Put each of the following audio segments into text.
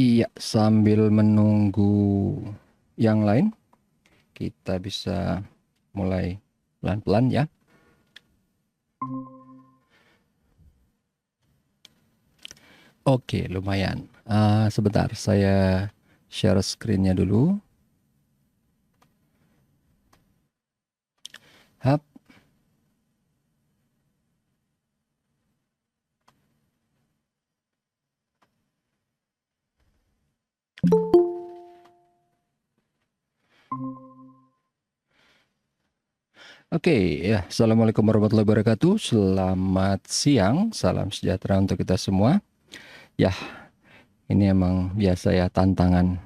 Iya, sambil menunggu yang lain, kita bisa mulai pelan-pelan ya. Oke, lumayan. Sebentar, saya share screen-nya dulu. Hap. Oke, ya. Assalamualaikum warahmatullahi wabarakatuh. Selamat siang, salam sejahtera untuk kita semua. Ya, ini emang biasa ya tantangan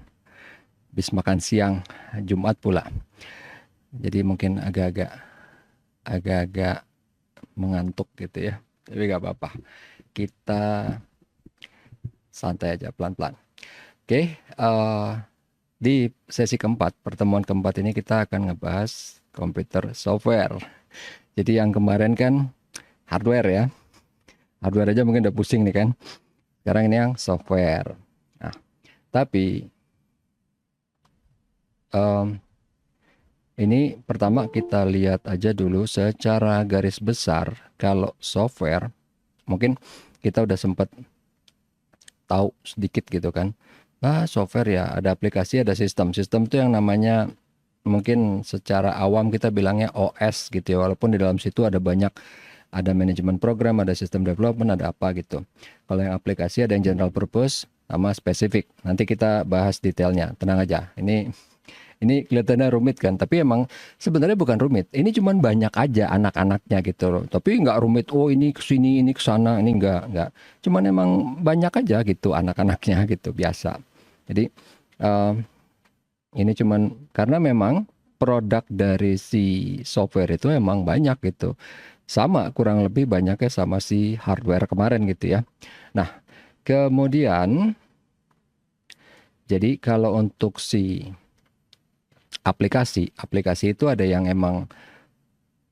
habis makan siang, Jumat pula. Jadi mungkin agak-agak mengantuk gitu ya. Tapi nggak apa-apa. Kita santai aja pelan-pelan. Oke, di sesi keempat, pertemuan keempat ini kita akan ngebahas komputer software. Jadi yang kemarin kan hardware ya. Hardware aja mungkin udah pusing nih kan. Sekarang ini yang software. Nah, tapi ini pertama kita lihat aja dulu secara garis besar. Kalau software, mungkin kita udah sempat tahu sedikit gitu kan. Software ya ada aplikasi, ada sistem. Sistem itu yang namanya mungkin secara awam kita bilangnya OS gitu ya. Walaupun di dalam situ ada banyak, ada manajemen program, ada sistem development, ada apa gitu. Kalau yang aplikasi ada yang general purpose sama spesifik. Nanti kita bahas detailnya. Tenang aja. Ini kelihatannya rumit kan, tapi emang sebenarnya bukan rumit. Ini cuman banyak aja anak-anaknya gitu loh. Tapi nggak rumit. Oh ini kesini, ini kesana, ini nggak. Cuman emang banyak aja gitu anak-anaknya gitu biasa. Jadi ini cuman karena memang produk dari si software itu emang banyak gitu. Sama kurang lebih banyaknya sama si hardware kemarin gitu ya. Nah, kemudian jadi kalau untuk si aplikasi itu ada yang emang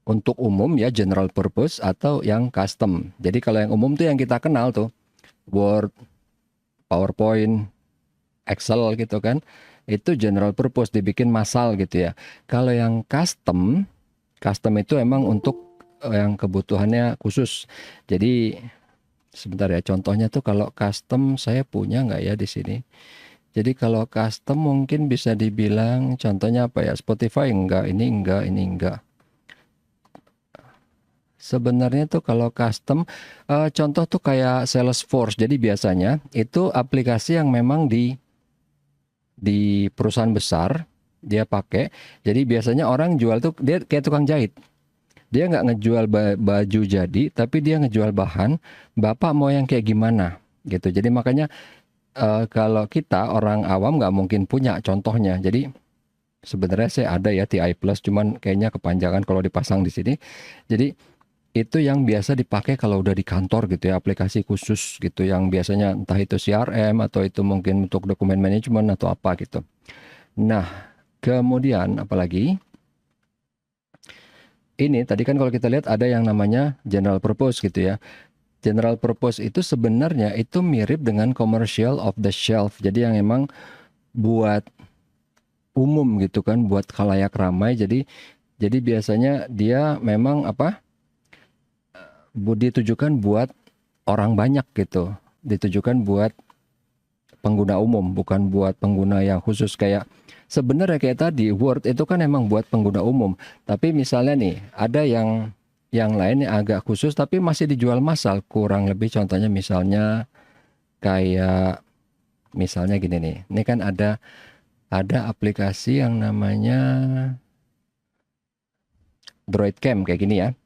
untuk umum ya general purpose atau yang custom. Jadi kalau yang umum tuh yang kita kenal tuh Word, PowerPoint, Excel gitu kan. Itu general purpose dibikin massal gitu ya. Kalau yang custom itu emang untuk yang kebutuhannya khusus. Jadi sebentar ya contohnya tuh kalau custom saya punya nggak ya di sini. Jadi kalau custom mungkin bisa dibilang contohnya apa ya? Spotify enggak, ini enggak, ini enggak. Sebenarnya tuh kalau custom contoh tuh kayak Salesforce. Jadi biasanya itu aplikasi yang memang di perusahaan besar dia pakai. Jadi biasanya orang jual tuh dia kayak tukang jahit. Dia nggak ngejual baju jadi, tapi dia ngejual bahan. Bapak mau yang kayak gimana gitu. Jadi makanya kalau kita orang awam nggak mungkin punya contohnya. Jadi sebenarnya saya ada ya TI Plus, cuman kayaknya kepanjangan kalau dipasang di sini. Jadi itu yang biasa dipakai kalau udah di kantor gitu ya, aplikasi khusus gitu yang biasanya entah itu CRM atau itu mungkin untuk dokumen manajemen atau apa gitu. Nah, kemudian apalagi ini tadi kan kalau kita lihat ada yang namanya general purpose gitu ya. General purpose itu sebenarnya itu mirip dengan commercial off the shelf. Jadi yang emang buat umum gitu kan, buat khalayak ramai. Jadi biasanya dia memang apa? Ditujukan buat orang banyak gitu. Ditujukan buat pengguna umum, bukan buat pengguna yang khusus kayak sebenarnya kayak tadi Word itu kan emang buat pengguna umum. Tapi misalnya nih ada yang lain yang agak khusus tapi masih dijual massal kurang lebih contohnya misalnya kayak misalnya gini nih. Ini kan ada aplikasi yang namanya DroidCam kayak gini ya.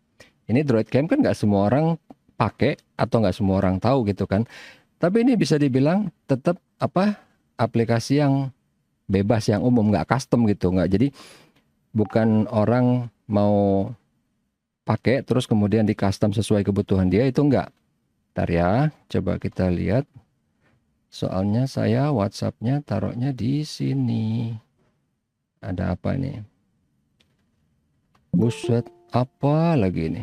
Ini DroidCam kan nggak semua orang pakai atau nggak semua orang tahu gitu kan. Tapi ini bisa dibilang tetap apa aplikasi yang bebas yang umum nggak custom gitu nggak jadi bukan orang mau pakai terus kemudian di custom sesuai kebutuhan dia itu enggak. Ntar ya coba kita lihat soalnya saya WhatsAppnya taruhnya di sini ada apa nih buset apa lagi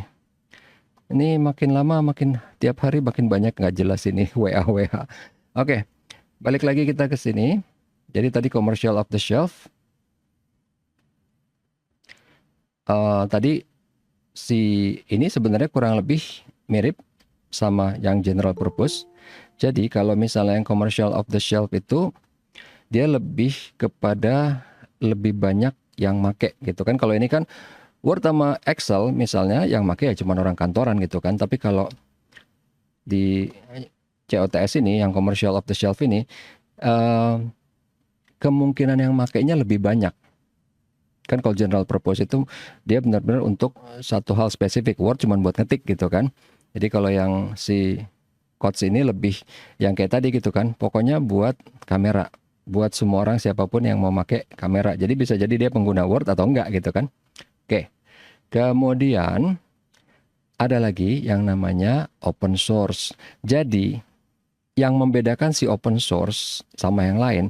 ini makin lama makin tiap hari makin banyak nggak jelas ini WA. Oke balik lagi kita ke sini. Jadi tadi commercial off the shelf. Tadi si ini sebenarnya kurang lebih mirip sama yang general purpose. Jadi kalau misalnya yang commercial off the shelf itu dia lebih kepada lebih banyak yang make gitu kan. Kalau ini kan Word sama Excel misalnya yang make ya cuma orang kantoran gitu kan. Tapi kalau di COTS ini yang commercial off the shelf ini kemungkinan yang makainya lebih banyak. Kan kalau general purpose itu dia benar-benar untuk satu hal spesifik, Word cuma buat ngetik gitu kan. Jadi kalau yang si Codes ini lebih yang kayak tadi gitu kan, pokoknya buat kamera, buat semua orang siapapun yang mau pakai kamera. Jadi bisa jadi dia pengguna Word atau enggak gitu kan. Oke, kemudian ada lagi yang namanya open source. Jadi yang membedakan si open source sama yang lain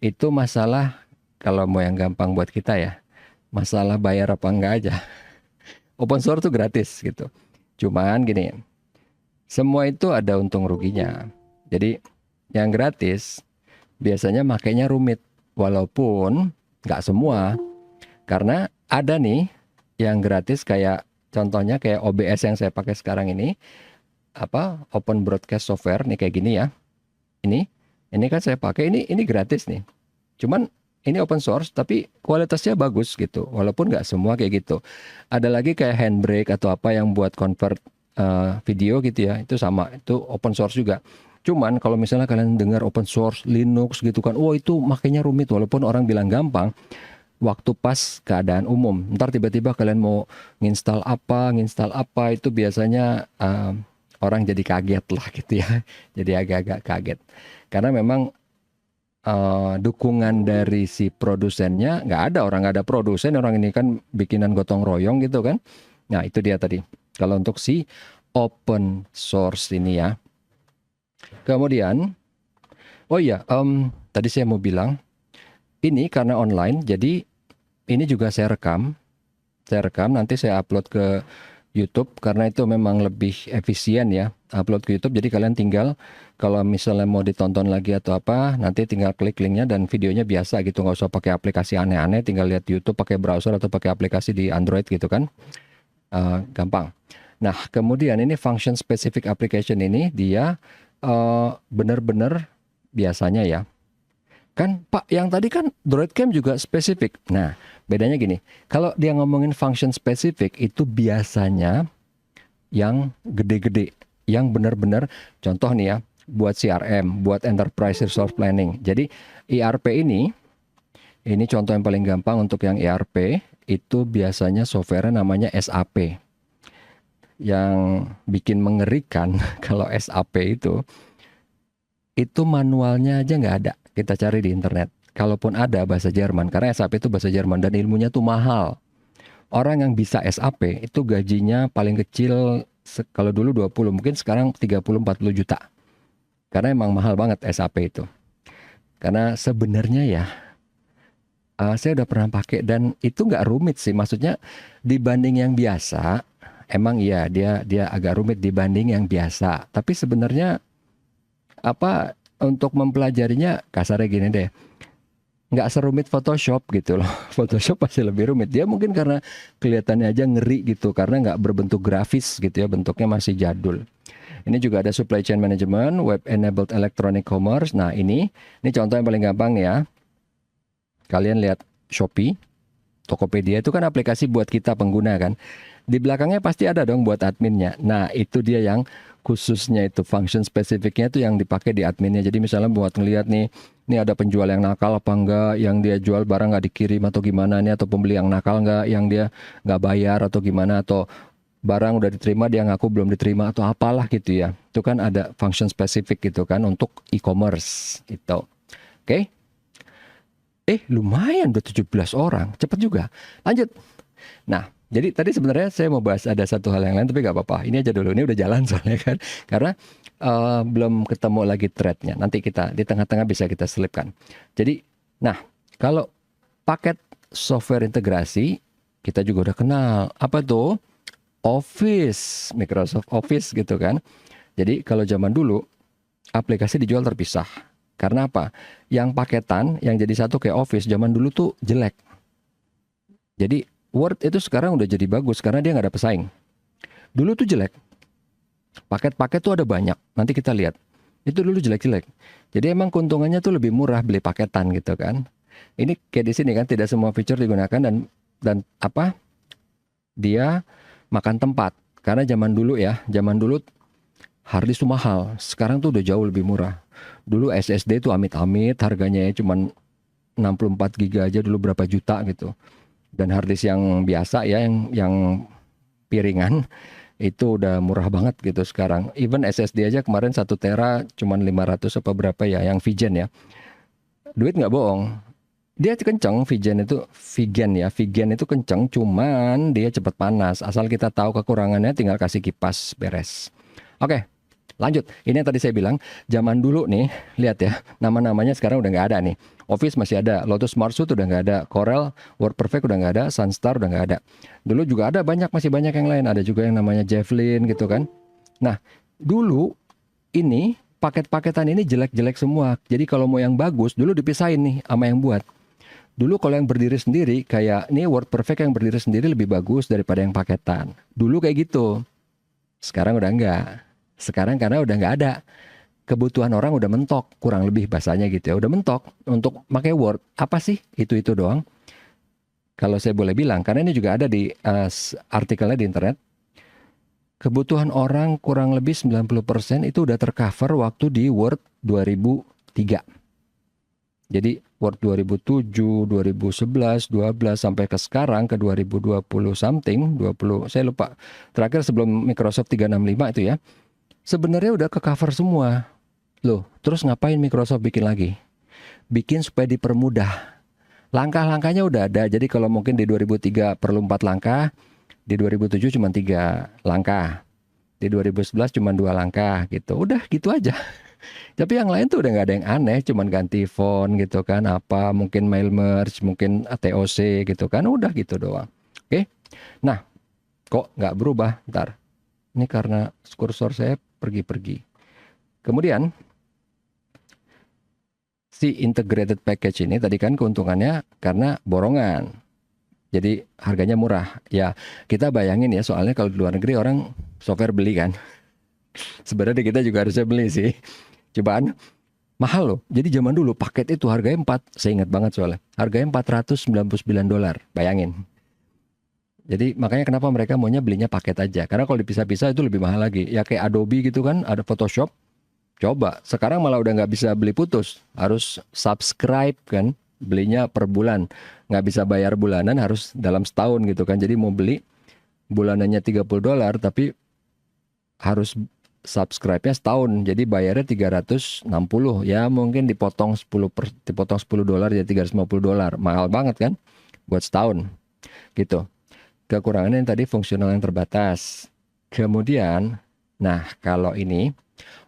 itu masalah, kalau mau yang gampang buat kita ya, masalah bayar apa enggak aja. Open source itu gratis gitu. Cuman gini, semua itu ada untung ruginya. Jadi yang gratis biasanya makainya rumit, walaupun nggak semua. Karena ada nih yang gratis kayak contohnya kayak OBS yang saya pakai sekarang ini, Open Broadcast Software nih kayak gini ya. Ini kan saya pakai ini gratis nih. Cuman ini open source tapi kualitasnya bagus gitu, walaupun nggak semua kayak gitu. Ada lagi kayak Handbrake atau apa yang buat convert video gitu ya, itu sama, itu open source juga. Cuman kalau misalnya kalian dengar open source Linux gitu kan, itu makanya rumit, walaupun orang bilang gampang, waktu pas keadaan umum. Ntar tiba-tiba kalian mau nginstal apa itu biasanya orang jadi kaget lah gitu ya. Jadi agak-agak kaget. Karena memang dukungan dari si produsennya nggak ada, orang nggak ada produsen, orang ini kan bikinan gotong royong gitu kan. Nah itu dia tadi. Kalau untuk si open source ini ya. Kemudian, tadi saya mau bilang, ini karena online, jadi ini juga saya rekam nanti saya upload ke YouTube karena itu memang lebih efisien ya, upload ke YouTube. Jadi kalian tinggal kalau misalnya mau ditonton lagi atau apa, nanti tinggal klik linknya dan videonya biasa gitu, nggak usah pakai aplikasi aneh-aneh, tinggal lihat YouTube pakai browser atau pakai aplikasi di Android gitu kan, gampang. Nah kemudian ini function specific application ini dia benar-benar biasanya ya. Kan Pak, yang tadi kan DroidCam juga spesifik. Nah, bedanya gini. Kalau dia ngomongin function spesifik itu biasanya yang gede-gede, yang benar-benar contoh nih ya, buat CRM, buat enterprise resource planning. Jadi ERP ini contoh yang paling gampang untuk yang ERP itu biasanya software namanya SAP. Yang bikin mengerikan kalau SAP itu manualnya aja nggak ada. Kita cari di internet. Kalaupun ada bahasa Jerman, karena SAP itu bahasa Jerman dan ilmunya tuh mahal. Orang yang bisa SAP itu gajinya paling kecil kalau dulu 20, mungkin sekarang 30-40 juta. Karena emang mahal banget SAP itu. Karena sebenarnya ya, saya udah pernah pakai dan itu nggak rumit sih. Maksudnya dibanding yang biasa, emang iya dia agak rumit dibanding yang biasa. Tapi sebenarnya untuk mempelajarinya kasarnya gini deh, nggak serumit Photoshop gitu loh. Photoshop pasti lebih rumit. Dia mungkin karena kelihatannya aja ngeri gitu, karena nggak berbentuk grafis gitu ya, bentuknya masih jadul. Ini juga ada supply chain management, web enabled electronic commerce. Nah ini contoh yang paling gampang ya. Kalian lihat Shopee, Tokopedia itu kan aplikasi buat kita pengguna kan. Di belakangnya pasti ada dong buat adminnya. Nah itu dia yang khususnya itu function spesifiknya itu yang dipakai di adminnya. Jadi misalnya buat ngelihat nih, ini ada penjual yang nakal apa enggak, yang dia jual barang nggak dikirim atau gimana nih, atau pembeli yang nakal nggak, yang dia nggak bayar atau gimana, atau barang udah diterima dia ngaku belum diterima atau apalah gitu ya. Itu kan ada function spesifik gitu kan untuk e-commerce itu. Oke. Lumayan udah 17 orang, cepet juga. Lanjut. Nah, jadi tadi sebenarnya saya mau bahas ada satu hal yang lain, tapi nggak apa-apa. Ini aja dulu, ini udah jalan soalnya kan. Karena belum ketemu lagi threadnya. Nanti kita di tengah-tengah bisa kita selipkan. Jadi, nah kalau paket software integrasi kita juga udah kenal. Apa tuh? Office, Microsoft Office gitu kan. Jadi kalau zaman dulu aplikasi dijual terpisah. Karena apa? Yang paketan, yang jadi satu kayak Office, zaman dulu tuh jelek. Jadi Word itu sekarang udah jadi bagus karena dia nggak ada pesaing. Dulu tuh jelek. Paket-paket tuh ada banyak. Nanti kita lihat. Itu dulu jelek-jelek. Jadi emang keuntungannya tuh lebih murah beli paketan gitu kan. Ini kayak di sini kan tidak semua feature digunakan dan apa? Dia makan tempat. Karena zaman dulu hard disk tuh mahal. Sekarang tuh udah jauh lebih murah. Dulu SSD tuh amit-amit harganya ya cuman 64 GB aja dulu berapa juta gitu. Dan hard disk yang biasa ya yang piringan itu udah murah banget gitu sekarang. Even SSD aja kemarin 1 tera cuman 500 apa berapa ya yang Vigen ya. Duit nggak bohong. Dia kenceng Vigen itu kenceng cuman dia cepat panas. Asal kita tahu kekurangannya tinggal kasih kipas beres. Oke. Lanjut, ini yang tadi saya bilang, zaman dulu nih, lihat ya, nama-namanya sekarang udah nggak ada nih. Office masih ada, Lotus Smart Suite udah nggak ada, Corel, WordPerfect udah nggak ada, Sunstar udah nggak ada. Dulu juga ada masih banyak yang lain, ada juga yang namanya Javelin gitu kan. Nah, dulu ini paket-paketan ini jelek-jelek semua. Jadi kalau mau yang bagus, dulu dipisahin nih sama yang buat. Dulu kalau yang berdiri sendiri, kayak nih WordPerfect yang berdiri sendiri lebih bagus daripada yang paketan. Dulu kayak gitu, sekarang udah enggak. Sekarang karena udah nggak ada. Kebutuhan orang udah mentok, kurang lebih bahasanya gitu ya. Udah mentok untuk pakai Word. Apa sih? Itu doang. Kalau saya boleh bilang, karena ini juga ada di artikelnya di internet. Kebutuhan orang kurang lebih 90% itu udah tercover waktu di Word 2003. Jadi Word 2007, 2011, 12 sampai ke sekarang ke 2020 something, 20 saya lupa. Terakhir sebelum Microsoft 365 itu ya. Sebenarnya udah ke cover semua. Loh, terus ngapain Microsoft bikin lagi? Bikin supaya dipermudah. Langkah-langkahnya udah ada. Jadi kalau mungkin di 2003 perlu 4 langkah, di 2007 cuma 3 langkah. Di 2011 cuma 2 langkah gitu. Udah gitu aja. Tapi yang lain tuh udah nggak ada yang aneh, cuman ganti font gitu kan, apa mungkin mail merge, mungkin TOC gitu kan, udah gitu doang. Oke. Nah, kok nggak berubah? Ntar. Ini karena kursor saya pergi-pergi. Kemudian si integrated package ini tadi kan keuntungannya karena borongan. Jadi harganya murah. Ya, kita bayangin ya, soalnya kalau di luar negeri orang software beli kan. Sebenarnya kita juga harusnya beli sih. Cobaan mahal loh. Jadi zaman dulu paket itu harganya saya ingat banget soalnya. Harganya $499. Bayangin. Jadi makanya kenapa mereka maunya belinya paket aja. Karena kalau dipisah-pisah itu lebih mahal lagi. Ya kayak Adobe gitu kan, ada Photoshop. Coba, sekarang malah udah nggak bisa beli putus. Harus subscribe kan, belinya per bulan. Nggak bisa bayar bulanan, harus dalam setahun gitu kan. Jadi mau beli bulanannya $30, tapi harus subscribe-nya setahun. Jadi bayarnya 360. Ya mungkin dipotong $10 jadi $350. Mahal banget kan buat setahun. Gitu. Kekurangannya yang tadi fungsional yang terbatas. Kemudian, nah kalau ini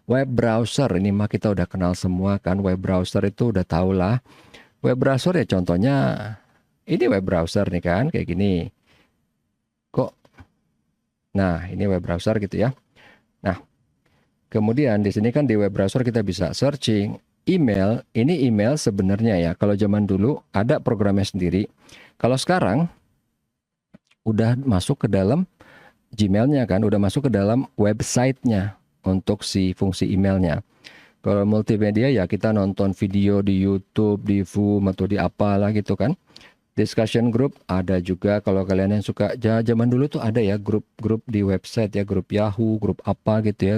web browser, ini mah kita udah kenal semua kan. Web browser itu udah tau lah. Web browser ya contohnya ini web browser nih kan, kayak gini. Kok? Nah, ini web browser gitu ya. Nah, kemudian di sini kan di web browser kita bisa searching email. Ini email sebenarnya ya. Kalau zaman dulu ada programnya sendiri. Kalau sekarang udah masuk ke dalam Gmail-nya kan, udah masuk ke dalam website-nya untuk si fungsi emailnya. Kalau multimedia ya kita nonton video di YouTube, di Zoom atau di apalah gitu kan. Discussion group ada juga, kalau kalian yang suka, zaman dulu tuh ada ya grup-grup di website ya, grup Yahoo, grup apa gitu ya.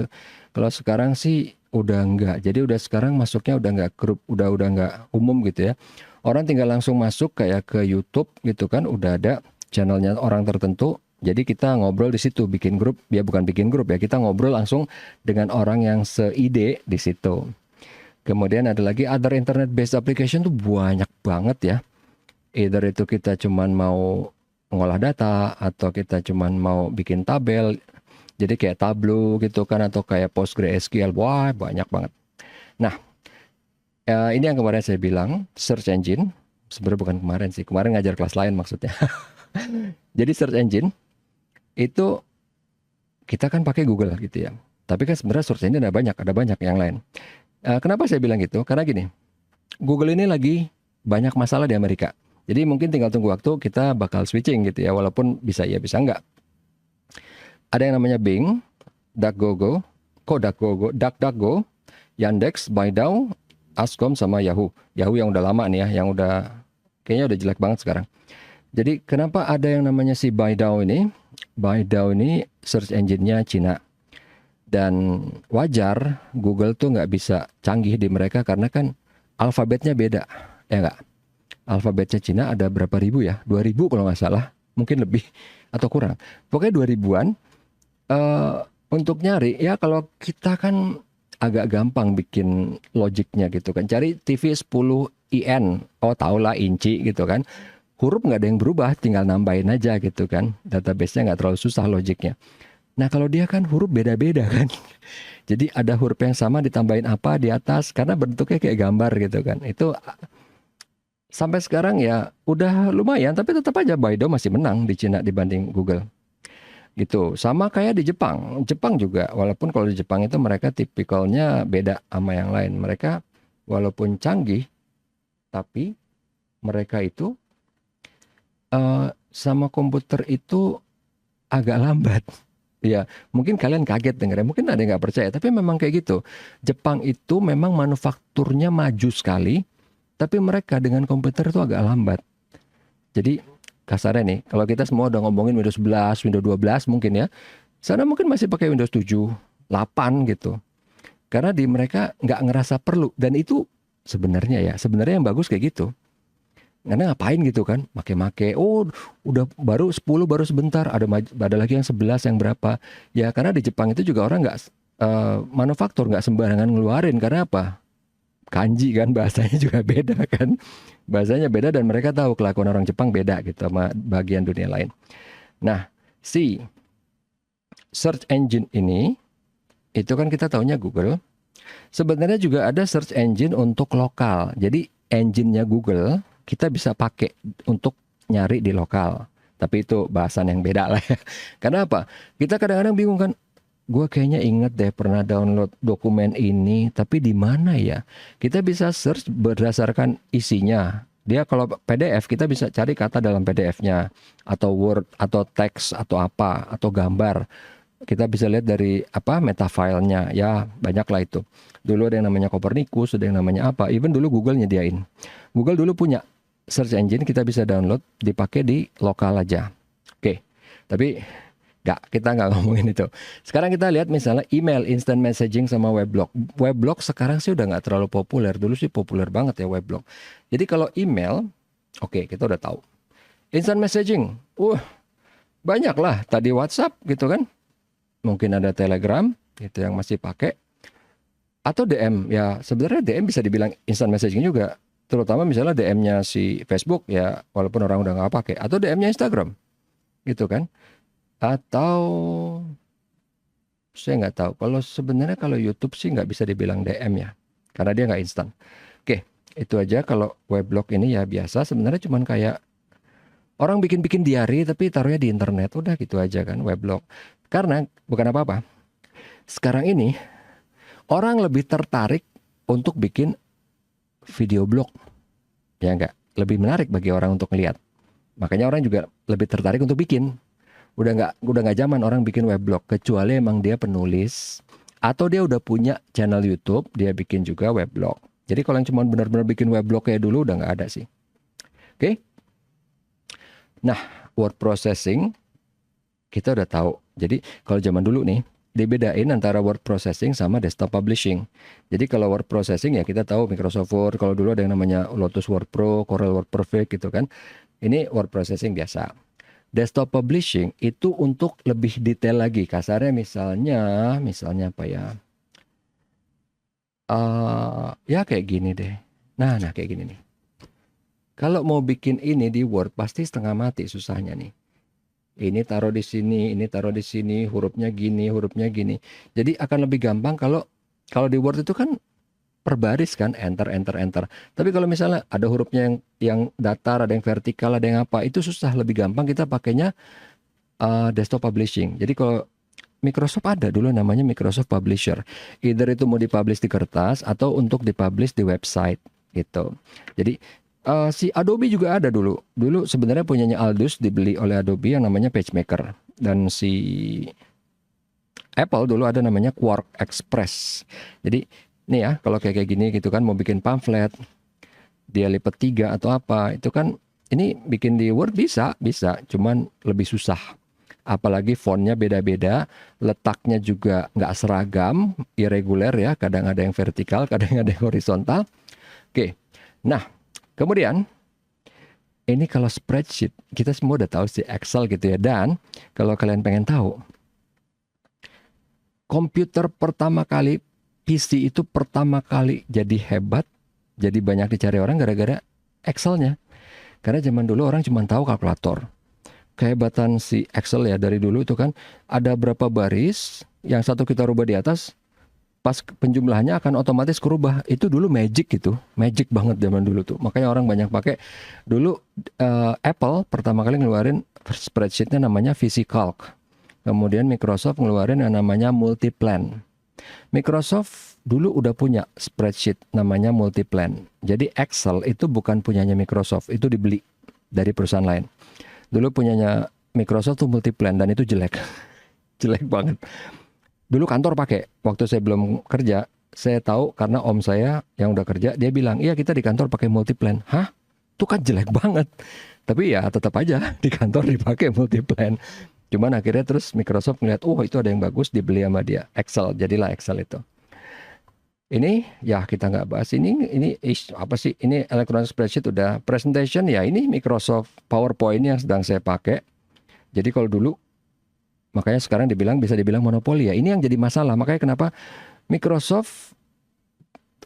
Kalau sekarang sih udah enggak. Jadi udah sekarang masuknya udah enggak grup, udah enggak umum gitu ya. Orang tinggal langsung masuk kayak ke YouTube gitu kan, udah ada channelnya orang tertentu. Jadi kita ngobrol di situ, bikin grup, ya bukan bikin grup ya, kita ngobrol langsung dengan orang yang seide di situ. Kemudian ada lagi other internet based application tuh banyak banget ya. Either itu kita cuman mau ngolah data atau kita cuman mau bikin tabel. Jadi kayak Tableau gitu kan, atau kayak PostgreSQL, wah banyak banget. Nah, ini yang kemarin saya bilang search engine. Sebenarnya bukan kemarin sih, kemarin ngajar kelas lain maksudnya. Jadi search engine itu kita kan pakai Google gitu ya. Tapi kan sebenarnya search engine ada banyak yang lain. Kenapa saya bilang gitu? Karena gini, Google ini lagi banyak masalah di Amerika. Jadi mungkin tinggal tunggu waktu kita bakal switching gitu ya, walaupun bisa iya bisa enggak. Ada yang namanya Bing, DuckDuckGo, Yandex, Baidu, Ascom sama Yahoo. Yahoo yang udah lama nih ya, yang udah kayaknya udah jelek banget sekarang. Jadi kenapa ada yang namanya si Baidu ini? Baidu ini search engine-nya Cina. Dan wajar Google tuh nggak bisa canggih di mereka karena kan alfabetnya beda, ya nggak? Alfabetnya Cina ada berapa ribu ya? 2000 kalau nggak salah, mungkin lebih atau kurang. Pokoknya 2000-an. Untuk nyari ya kalau kita kan agak gampang bikin logiknya gitu kan. Cari TV 10 IN, oh tau lah inci gitu kan. Huruf nggak ada yang berubah, tinggal nambahin aja gitu kan. Database-nya nggak terlalu susah logiknya. Nah kalau dia kan huruf beda-beda kan. Jadi ada huruf yang sama ditambahin apa di atas karena bentuknya kayak gambar gitu kan. Itu sampai sekarang ya udah lumayan, tapi tetap aja Baidu masih menang di Cina dibanding Google. Gitu. Sama kayak di Jepang. Jepang juga, walaupun kalau di Jepang itu mereka tipikalnya beda sama yang lain. Mereka walaupun canggih, tapi mereka itu sama komputer itu agak lambat. Ya, mungkin kalian kaget dengarnya, mungkin ada yang nggak percaya, tapi memang kayak gitu. Jepang itu memang manufakturnya maju sekali, tapi mereka dengan komputer itu agak lambat. Jadi kasarnya nih, kalau kita semua udah ngomongin Windows 11, Windows 12 mungkin ya, sana mungkin masih pakai Windows 7, 8 gitu. Karena di mereka nggak ngerasa perlu, dan itu sebenarnya yang bagus kayak gitu. Karena ngapain gitu kan, make-make, oh udah baru 10 baru sebentar, ada lagi yang 11 yang berapa. Ya karena di Jepang itu juga orang nggak manufaktur nggak sembarangan ngeluarin, karena apa? Kanji kan bahasanya juga beda kan. Bahasanya beda dan mereka tahu kelakuan orang Jepang beda gitu sama bagian dunia lain. Nah, si search engine ini itu kan kita taunya Google. Sebenarnya juga ada search engine untuk lokal. Jadi engine-nya Google kita bisa pakai untuk nyari di lokal. Tapi itu bahasan yang beda lah ya. Karena apa? Kita kadang-kadang bingung kan, gue kayaknya inget deh pernah download dokumen ini, tapi di mana ya? Kita bisa search berdasarkan isinya. Dia kalau PDF kita bisa cari kata dalam PDF-nya, atau Word, atau teks, atau apa, atau gambar. Kita bisa lihat dari apa metafilenya, ya banyak lah itu. Dulu ada yang namanya Copernicus, ada yang namanya apa. Even dulu Google nyediain. Google dulu punya search engine, kita bisa download, dipakai di lokal aja. Oke, tapi kita nggak ngomongin itu. Sekarang kita lihat misalnya email, instant messaging sama weblog. Weblog sekarang sih udah nggak terlalu populer. Dulu sih populer banget ya weblog. Jadi kalau email, oke, kita udah tahu. Instant messaging, banyak lah. Tadi WhatsApp gitu kan. Mungkin ada Telegram, itu yang masih pakai. Atau DM, ya sebenarnya DM bisa dibilang instant messaging juga. Terutama misalnya DM-nya si Facebook, ya walaupun orang udah nggak pakai. Atau DM-nya Instagram, gitu kan. Atau saya nggak tahu. Kalau sebenarnya kalau YouTube sih nggak bisa dibilang DM ya, karena dia nggak instan. Oke, itu aja. Kalau weblog ini ya biasa. Sebenarnya cuman kayak orang bikin-bikin diary tapi taruhnya di internet. Udah gitu aja kan weblog. Karena bukan apa-apa. Sekarang ini orang lebih tertarik untuk bikin video blog, ya nggak? Lebih menarik bagi orang untuk lihat. Makanya orang juga lebih tertarik untuk bikin. Udah nggak zaman orang bikin weblog, kecuali emang dia penulis atau dia udah punya channel YouTube, dia bikin juga weblog. Jadi kalau yang cuma benar-benar bikin weblog kayak dulu udah nggak ada sih. Oke. Nah, word processing kita udah tahu. Jadi kalau zaman dulu nih dibedain antara word processing sama desktop publishing. Jadi kalau word processing ya kita tahu Microsoft Word, kalau dulu ada yang namanya Lotus Word Pro, Corel Word Perfect gitu kan. Ini word processing biasa. Desktop publishing itu untuk lebih detail lagi. Kasarnya misalnya apa ya? Ya kayak gini deh. Nah kayak gini nih. Kalau mau bikin ini di Word pasti setengah mati susahnya nih. Ini taruh di sini, ini taruh di sini, hurufnya gini. Jadi akan lebih gampang kalau di Word itu kan per baris kan, enter. Tapi kalau misalnya ada hurufnya yang datar, ada yang vertikal, ada yang apa, itu susah. Lebih gampang kita pakainya desktop publishing. Jadi kalau Microsoft ada dulu namanya Microsoft Publisher. Either itu mau dipublish di kertas atau untuk dipublish di website gitu. Jadi si Adobe juga ada dulu. Dulu sebenarnya punyanya Aldus dibeli oleh Adobe yang namanya PageMaker. Dan si Apple dulu ada namanya Quark Express. Jadi nih ya, kalau kayak gini gitu kan, mau bikin pamflet, dia lipat 3 atau apa, itu kan ini bikin di Word bisa, cuman lebih susah. Apalagi fontnya beda-beda, letaknya juga nggak seragam, irregular ya, kadang ada yang vertikal, kadang ada yang horizontal. Oke, nah kemudian ini kalau spreadsheet, kita semua udah tahu sih Excel gitu ya. Dan kalau kalian pengen tahu, komputer pertama kali, PC itu pertama kali jadi hebat, jadi banyak dicari orang gara-gara Excelnya. Karena zaman dulu orang cuma tahu kalkulator. Kehebatan si Excel ya dari dulu itu kan ada berapa baris, yang satu kita rubah di atas, pas penjumlahannya akan otomatis kerubah. Itu dulu magic gitu, magic banget zaman dulu tuh. Makanya orang banyak pakai. Dulu Apple pertama kali ngeluarin spreadsheetnya namanya VisiCalc. Kemudian Microsoft ngeluarin yang namanya Multiplan. Microsoft dulu udah punya spreadsheet namanya Multiplan. Jadi Excel itu bukan punyanya Microsoft, itu dibeli dari perusahaan lain. Dulu punyanya Microsoft tuh Multiplan dan itu jelek. Jelek banget. Dulu kantor pakai, waktu saya belum kerja, saya tahu karena om saya yang udah kerja, dia bilang, iya kita di kantor pakai Multiplan. Hah? Itu kan jelek banget. Tapi ya tetap aja di kantor dipakai Multiplan. Cuman akhirnya terus Microsoft ngeliat, oh itu ada yang bagus, dibeli sama dia. Excel, jadilah Excel itu. Ini ya kita nggak bahas ini apa sih? Ini electronic spreadsheet udah. Presentation ya ini Microsoft PowerPoint yang sedang saya pakai. Jadi kalau dulu, makanya sekarang bisa dibilang monopoli ya. Ini yang jadi masalah. Makanya kenapa Microsoft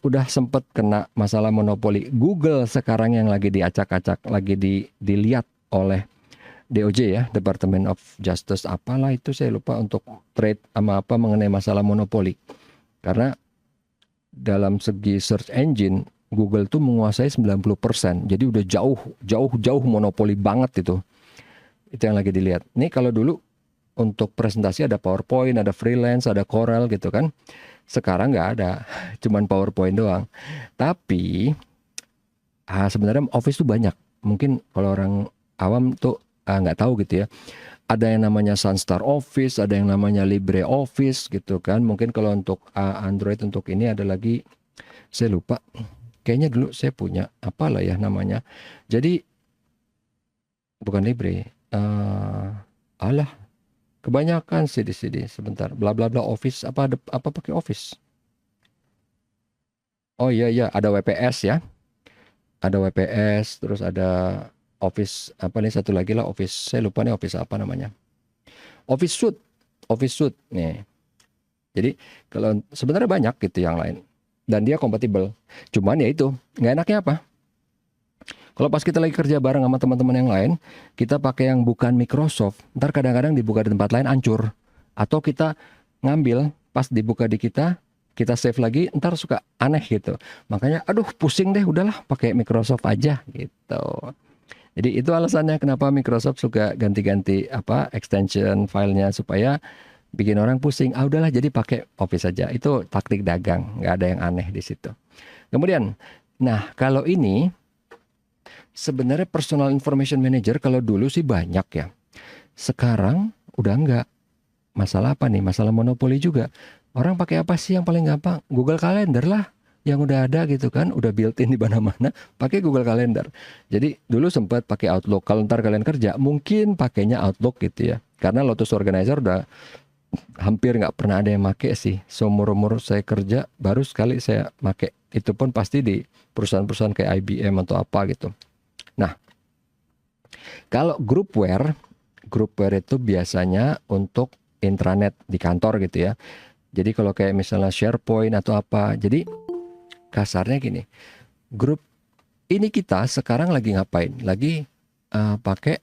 udah sempet kena masalah monopoli. Google sekarang yang lagi diacak-acak, lagi dilihat oleh DOJ ya, Department of Justice apalah itu saya lupa, untuk trade sama apa mengenai masalah monopoli. Karena dalam segi search engine Google tuh menguasai 90%. Jadi udah jauh monopoli banget itu. Itu yang lagi dilihat. Nih kalau dulu untuk presentasi ada PowerPoint, ada Freelance, ada Corel gitu kan. Sekarang nggak ada, cuman PowerPoint doang. Tapi sebenarnya Office tuh banyak. Mungkin kalau orang awam tuh nggak tahu gitu ya. Ada yang namanya Sunstar Office, ada yang namanya LibreOffice gitu kan. Mungkin kalau untuk Android untuk ini ada lagi, saya lupa. Kayaknya dulu saya punya, apalah ya namanya. Jadi bukan Libre. Alah, kebanyakan sih di sini. Sebentar, bla bla bla Office, apa pakai Office? Oh iya, ada WPS ya. Ada WPS, terus ada Office apa nih satu lagi lah, Office, saya lupa nih Office apa namanya. Office Suite nih. Jadi kalau sebenarnya banyak gitu yang lain dan dia kompatibel. Cuman ya itu, nggak enaknya apa? Kalau pas kita lagi kerja bareng sama teman-teman yang lain, kita pakai yang bukan Microsoft, ntar kadang-kadang dibuka di tempat lain hancur. Atau kita ngambil pas dibuka di kita save lagi, ntar suka aneh gitu. Makanya aduh pusing deh, udahlah pakai Microsoft aja gitu. Jadi itu alasannya kenapa Microsoft suka ganti-ganti extension filenya supaya bikin orang pusing. Udahlah jadi pakai Office saja. Itu taktik dagang, nggak ada yang aneh di situ. Kemudian, nah kalau ini sebenarnya Personal Information Manager kalau dulu sih banyak ya. Sekarang udah enggak. Masalah apa nih? Masalah monopoli juga. Orang pakai apa sih yang paling gampang? Google Calendar lah. Yang udah ada gitu kan, udah built-in di mana-mana, pakai Google Calendar. Jadi dulu sempat pakai Outlook. Kalau ntar kalian kerja, mungkin pakainya Outlook gitu ya. Karena Lotus Organizer udah hampir nggak pernah ada yang pakai sih. Seumur-umur saya kerja, baru sekali saya pakai. Itu pun pasti di perusahaan-perusahaan kayak IBM atau apa gitu. Nah, kalau groupware itu biasanya untuk intranet di kantor gitu ya. Jadi kalau kayak misalnya SharePoint atau apa, jadi kasarnya gini, grup ini kita sekarang lagi ngapain? Lagi pakai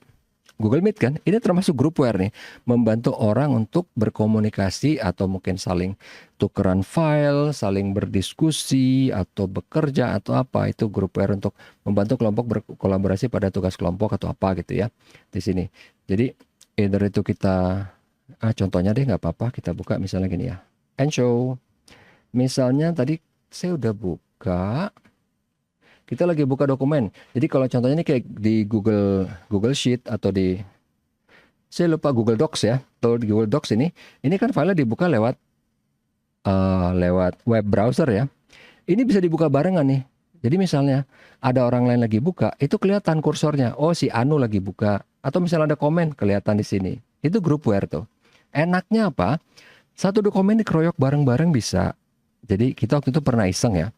Google Meet kan? Ini termasuk groupware nih, membantu orang untuk berkomunikasi atau mungkin saling tukeran file, saling berdiskusi atau bekerja atau apa. Itu groupware untuk membantu kelompok berkolaborasi pada tugas kelompok atau apa gitu ya di sini. Jadi either itu kita Contohnya deh nggak apa-apa, kita buka misalnya gini ya. Enshow. Misalnya tadi saya udah buka, kita lagi buka dokumen. Jadi kalau contohnya ini kayak di Google Sheet atau saya lupa Google Docs ya. Atau di Google Docs ini kan filenya dibuka lewat web browser ya. Ini bisa dibuka barengan nih. Jadi misalnya ada orang lain lagi buka, itu kelihatan kursornya. Oh, si Anu lagi buka. Atau misalnya ada komen kelihatan di sini. Itu groupware tuh. Enaknya apa? Satu dokumen dikeroyok bareng-bareng bisa. Jadi kita waktu itu pernah iseng ya.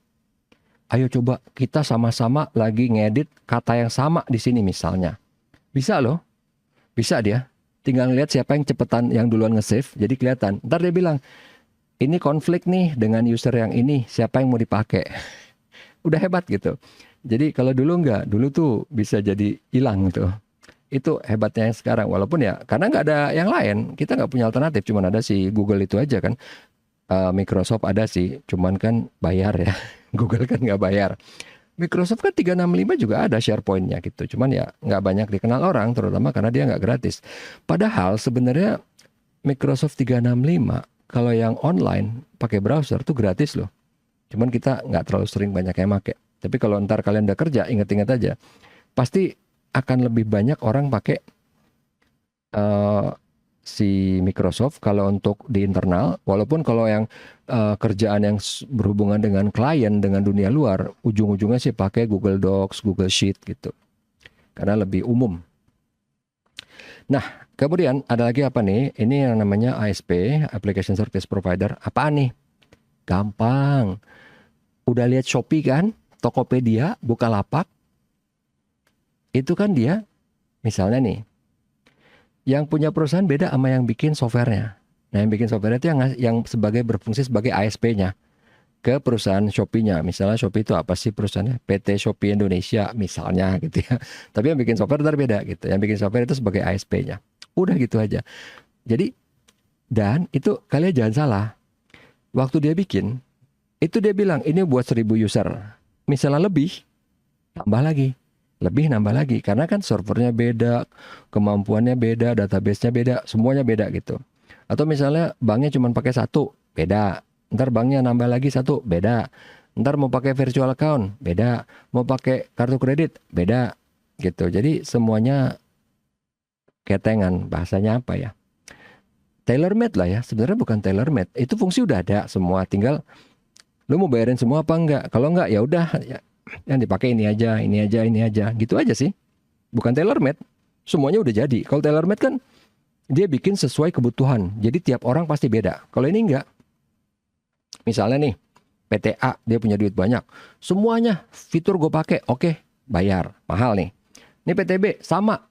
Ayo coba kita sama-sama lagi ngedit kata yang sama di sini misalnya. Bisa loh. Bisa dia. Tinggal lihat siapa yang cepetan yang duluan nge-save. Jadi kelihatan. Ntar dia bilang, ini konflik nih dengan user yang ini. Siapa yang mau dipakai? Udah hebat gitu. Jadi kalau dulu enggak. Dulu tuh bisa jadi hilang tuh. Itu hebatnya yang sekarang. Walaupun ya karena nggak ada yang lain. Kita nggak punya alternatif. Cuman ada si Google itu aja kan. Microsoft ada sih, cuman kan bayar ya. Google kan nggak bayar. Microsoft kan 365 juga ada SharePoint-nya gitu. Cuman ya nggak banyak dikenal orang, terutama karena dia nggak gratis. Padahal sebenarnya Microsoft 365 kalau yang online pakai browser tuh gratis loh. Cuman kita nggak terlalu sering banyak yang pakai. Tapi kalau ntar kalian udah kerja, ingat-ingat aja. Pasti akan lebih banyak orang pakai si Microsoft kalau untuk di internal, walaupun kalau yang kerjaan yang berhubungan dengan klien, dengan dunia luar, ujung-ujungnya sih pakai Google Docs, Google Sheet gitu. Karena lebih umum. Nah, kemudian ada lagi apa nih? Ini yang namanya ASP, Application Service Provider. Apaan nih? Gampang. Udah lihat Shopee kan? Tokopedia, Bukalapak. Itu kan dia, misalnya nih, yang punya perusahaan beda sama yang bikin softwarenya. Nah, yang bikin software itu yang sebagai berfungsi sebagai ASP-nya ke perusahaan Shopee-nya. Misalnya Shopee itu apa sih perusahaannya? PT Shopee Indonesia misalnya gitu ya. Tapi yang bikin software itu beda gitu. Yang bikin software itu sebagai ASP-nya. Udah gitu aja. Jadi, dan itu kalian jangan salah. Waktu dia bikin, itu dia bilang ini buat 1000 user. Misalnya lebih, tambah lagi. Lebih nambah lagi. Karena kan servernya beda, kemampuannya beda, database-nya beda, semuanya beda gitu. Atau misalnya banknya cuma pakai satu, beda. Ntar banknya nambah lagi satu, beda. Ntar mau pakai virtual account, beda. Mau pakai kartu kredit, beda. Gitu. Jadi semuanya ketengan. Bahasanya apa ya? Tailor made lah ya. Sebenarnya bukan tailor made. Itu fungsi udah ada semua. Tinggal lu mau bayarin semua apa enggak? Kalau enggak ya udah ya, yang dipakai ini aja, ini aja, ini aja. Gitu aja sih. Bukan tailor made. Semuanya udah jadi. Kalau tailor made kan dia bikin sesuai kebutuhan. Jadi tiap orang pasti beda. Kalau ini enggak. Misalnya nih, PTA dia punya duit banyak. Semuanya fitur gue pakai, oke, bayar. Mahal nih. Ini PTB sama.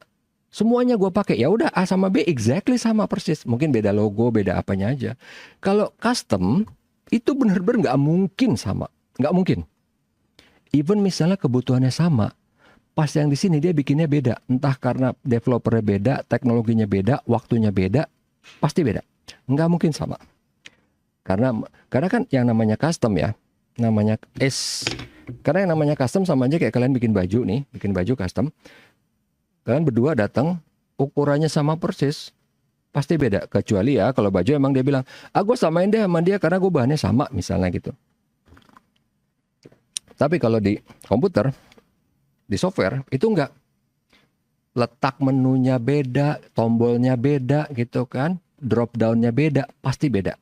Semuanya gue pakai. Ya udah A sama B exactly sama persis. Mungkin beda logo, beda apanya aja. Kalau custom itu benar-benar nggak mungkin sama. Nggak mungkin. Even misalnya kebutuhannya sama, pas yang di sini dia bikinnya beda. Entah karena developernya beda, teknologinya beda, waktunya beda, pasti beda. Nggak mungkin sama. Karena kan yang namanya custom ya, karena yang namanya custom sama aja kayak kalian bikin baju nih, bikin baju custom. Kalian berdua datang, ukurannya sama persis, pasti beda. Kecuali ya kalau baju emang dia bilang, gue samain deh sama dia karena gue bahannya sama, misalnya gitu. Tapi kalau di komputer, di software, itu enggak. Letak menunya beda, tombolnya beda gitu kan. Drop down-nya beda, pasti beda.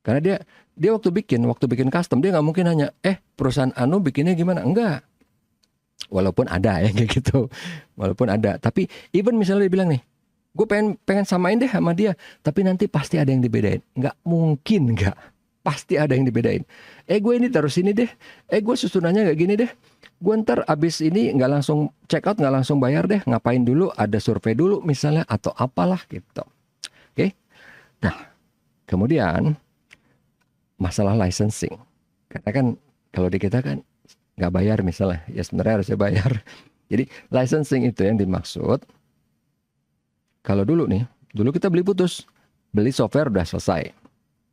Karena dia waktu bikin custom, dia nggak mungkin nanya, perusahaan Anu bikinnya gimana? Enggak. Walaupun ada ya kayak gitu. Walaupun ada. Tapi even misalnya dia bilang nih, gue pengen samain deh sama dia. Tapi nanti pasti ada yang dibedain. Nggak mungkin nggak. Pasti ada yang dibedain. Gue ini taruh sini deh. Gue susunannya nggak gini deh. Gue ntar abis ini nggak langsung check out, nggak langsung bayar deh. Ngapain dulu? Ada survei dulu misalnya atau apalah gitu. Oke. Nah, kemudian masalah licensing. Karena kan kalau di kita kan nggak bayar misalnya. Ya sebenarnya harusnya bayar. Jadi licensing itu yang dimaksud. Kalau dulu kita beli putus. Beli software udah selesai.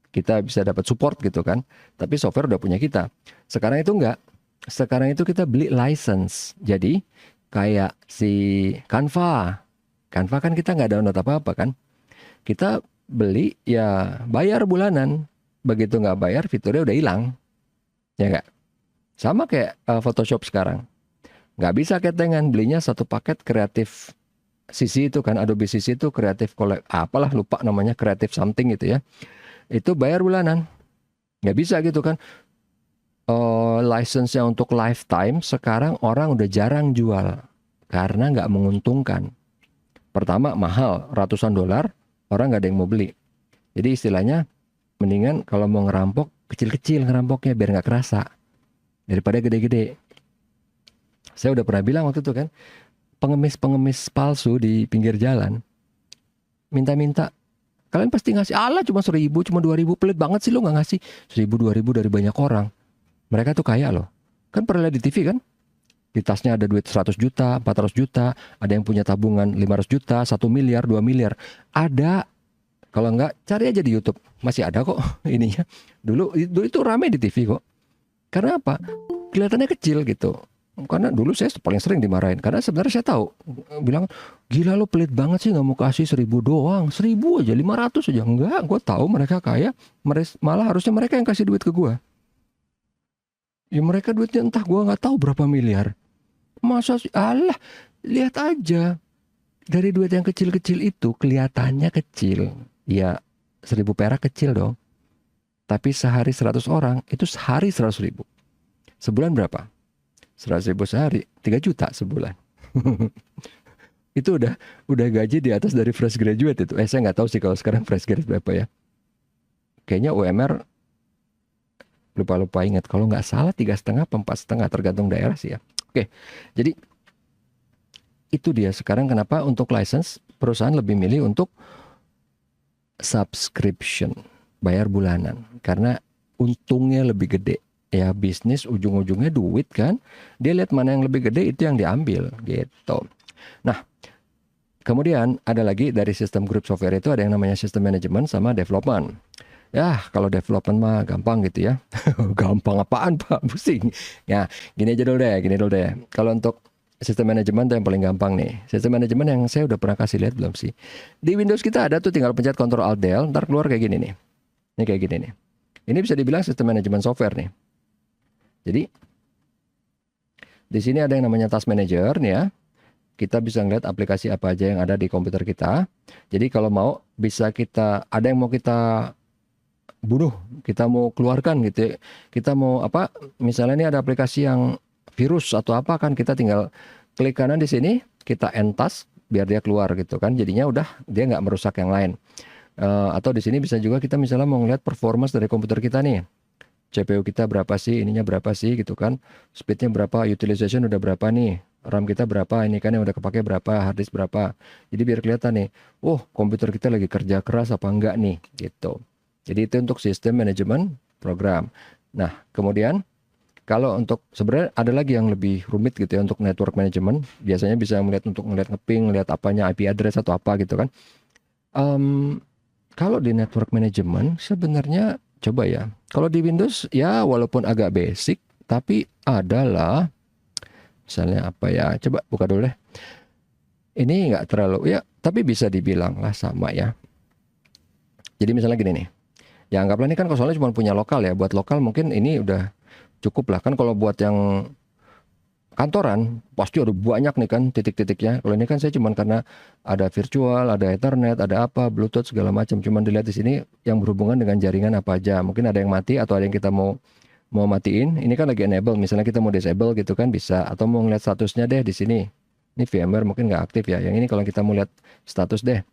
Kita bisa dapat support gitu kan. Tapi software udah punya kita. Sekarang itu enggak. Sekarang itu kita beli license. Jadi kayak si Canva. Canva kan kita nggak download apa-apa kan. Kita beli ya bayar bulanan. Begitu nggak bayar, fiturnya udah hilang. Ya nggak? Sama kayak Photoshop sekarang. Nggak bisa ketengan, belinya satu paket kreatif CC itu kan, Adobe CC itu kreatif apalah lupa namanya, kreatif something gitu ya. Itu bayar bulanan. Nggak bisa gitu kan. License-nya untuk lifetime sekarang orang udah jarang jual karena nggak menguntungkan. Pertama mahal, ratusan dolar, orang nggak ada yang mau beli. Jadi istilahnya mendingan kalau mau ngerampok kecil-kecil ngerampoknya biar nggak kerasa daripada gede-gede. Saya udah pernah bilang waktu itu kan, pengemis-pengemis palsu di pinggir jalan minta-minta, kalian pasti ngasih, alah cuma 1.000, cuma 2.000, pelit banget sih lo nggak ngasih 1.000 2.000 dari banyak orang. Mereka tuh kaya loh. Kan pernah lihat di TV kan? Di tasnya ada duit 100 juta, 400 juta, ada yang punya tabungan 500 juta, 1 miliar, 2 miliar. Ada. Kalau enggak, cari aja di YouTube. Masih ada kok ininya. Dulu itu rame di TV kok. Karena apa? Kelihatannya kecil gitu. Karena dulu saya paling sering dimarahin. Karena sebenarnya saya tahu. Bilang, gila lo pelit banget sih, nggak mau kasih 1.000 doang. 1.000 aja, 500 aja. Enggak, gue tahu mereka kaya. Malah harusnya mereka yang kasih duit ke gue. Ya mereka duitnya entah gue nggak tahu berapa miliar. Masa sih? Alah, lihat aja. Dari duit yang kecil-kecil itu kelihatannya kecil. Ya 1.000 perak kecil dong. Tapi sehari 100 orang, itu sehari 100.000. Sebulan berapa? 100.000 sehari, 3 juta sebulan. Itu udah gaji di atas dari fresh graduate itu. Saya nggak tahu sih kalau sekarang fresh graduate berapa ya. Kayaknya UMR lupa ingat. Kalau nggak salah 3,5 atau 4,5 tergantung daerah sih ya. Oke, jadi itu dia sekarang kenapa untuk license perusahaan lebih milih untuk subscription, bayar bulanan, karena untungnya lebih gede. Ya bisnis ujung-ujungnya duit kan, dia lihat mana yang lebih gede itu yang diambil gitu. Nah kemudian ada lagi dari sistem grup software itu ada yang namanya sistem manajemen sama development. Ya kalau development mah gampang gitu ya. Gampang apaan Pak, pusing ya. Gini dulu deh, kalau untuk sistem manajemen tuh yang paling gampang nih. Sistem manajemen yang saya udah pernah kasih lihat belum sih, di Windows kita ada tuh, tinggal pencet Ctrl Alt Del, ntar keluar kayak gini nih. Ini kayak gini nih. Ini bisa dibilang sistem manajemen software nih. Jadi di sini ada yang namanya Task Manager nih ya. Kita bisa ngeliat aplikasi apa aja yang ada di komputer kita. Jadi kalau mau bisa ada yang mau kita bunuh, kita mau keluarkan gitu ya. Kita mau apa? Misalnya ini ada aplikasi yang virus atau apa kan, kita tinggal klik kanan di sini, kita end task biar dia keluar gitu kan. Jadinya udah dia nggak merusak yang lain. Atau di sini bisa juga kita misalnya mau ngeliat performance dari komputer kita nih. CPU kita berapa sih, ininya berapa sih gitu kan, speednya berapa, utilization udah berapa nih, RAM kita berapa, ini kan yang udah kepake berapa, hard disk berapa. Jadi biar kelihatan nih, oh komputer kita lagi kerja keras apa enggak nih gitu. Jadi itu untuk sistem manajemen program. Nah kemudian kalau untuk sebenarnya ada lagi yang lebih rumit gitu ya untuk network management. Biasanya bisa untuk ngeliat ngeping, ngeliat apanya, IP address atau apa gitu kan. Kalau di network management sebenarnya coba ya, kalau di Windows ya walaupun agak basic, tapi adalah misalnya apa ya, coba buka dulu deh. Ini nggak terlalu ya, tapi bisa dibilang lah sama ya. Jadi misalnya gini nih, ya anggaplah ini kan konsolnya cuma punya lokal ya. Buat lokal mungkin ini udah cukup lah kan. Kalau buat yang kantoran pasti ada banyak nih kan titik-titiknya. Kalau ini kan saya cuman karena ada virtual, ada Ethernet, ada apa, Bluetooth segala macam. Cuman dilihat di sini yang berhubungan dengan jaringan apa aja. Mungkin ada yang mati atau ada yang kita mau matiin. Ini kan lagi enable. Misalnya kita mau disable gitu kan bisa. Atau mau ngeliat statusnya deh di sini. Ini VMware mungkin nggak aktif ya. Yang ini kalau kita mau lihat status deh.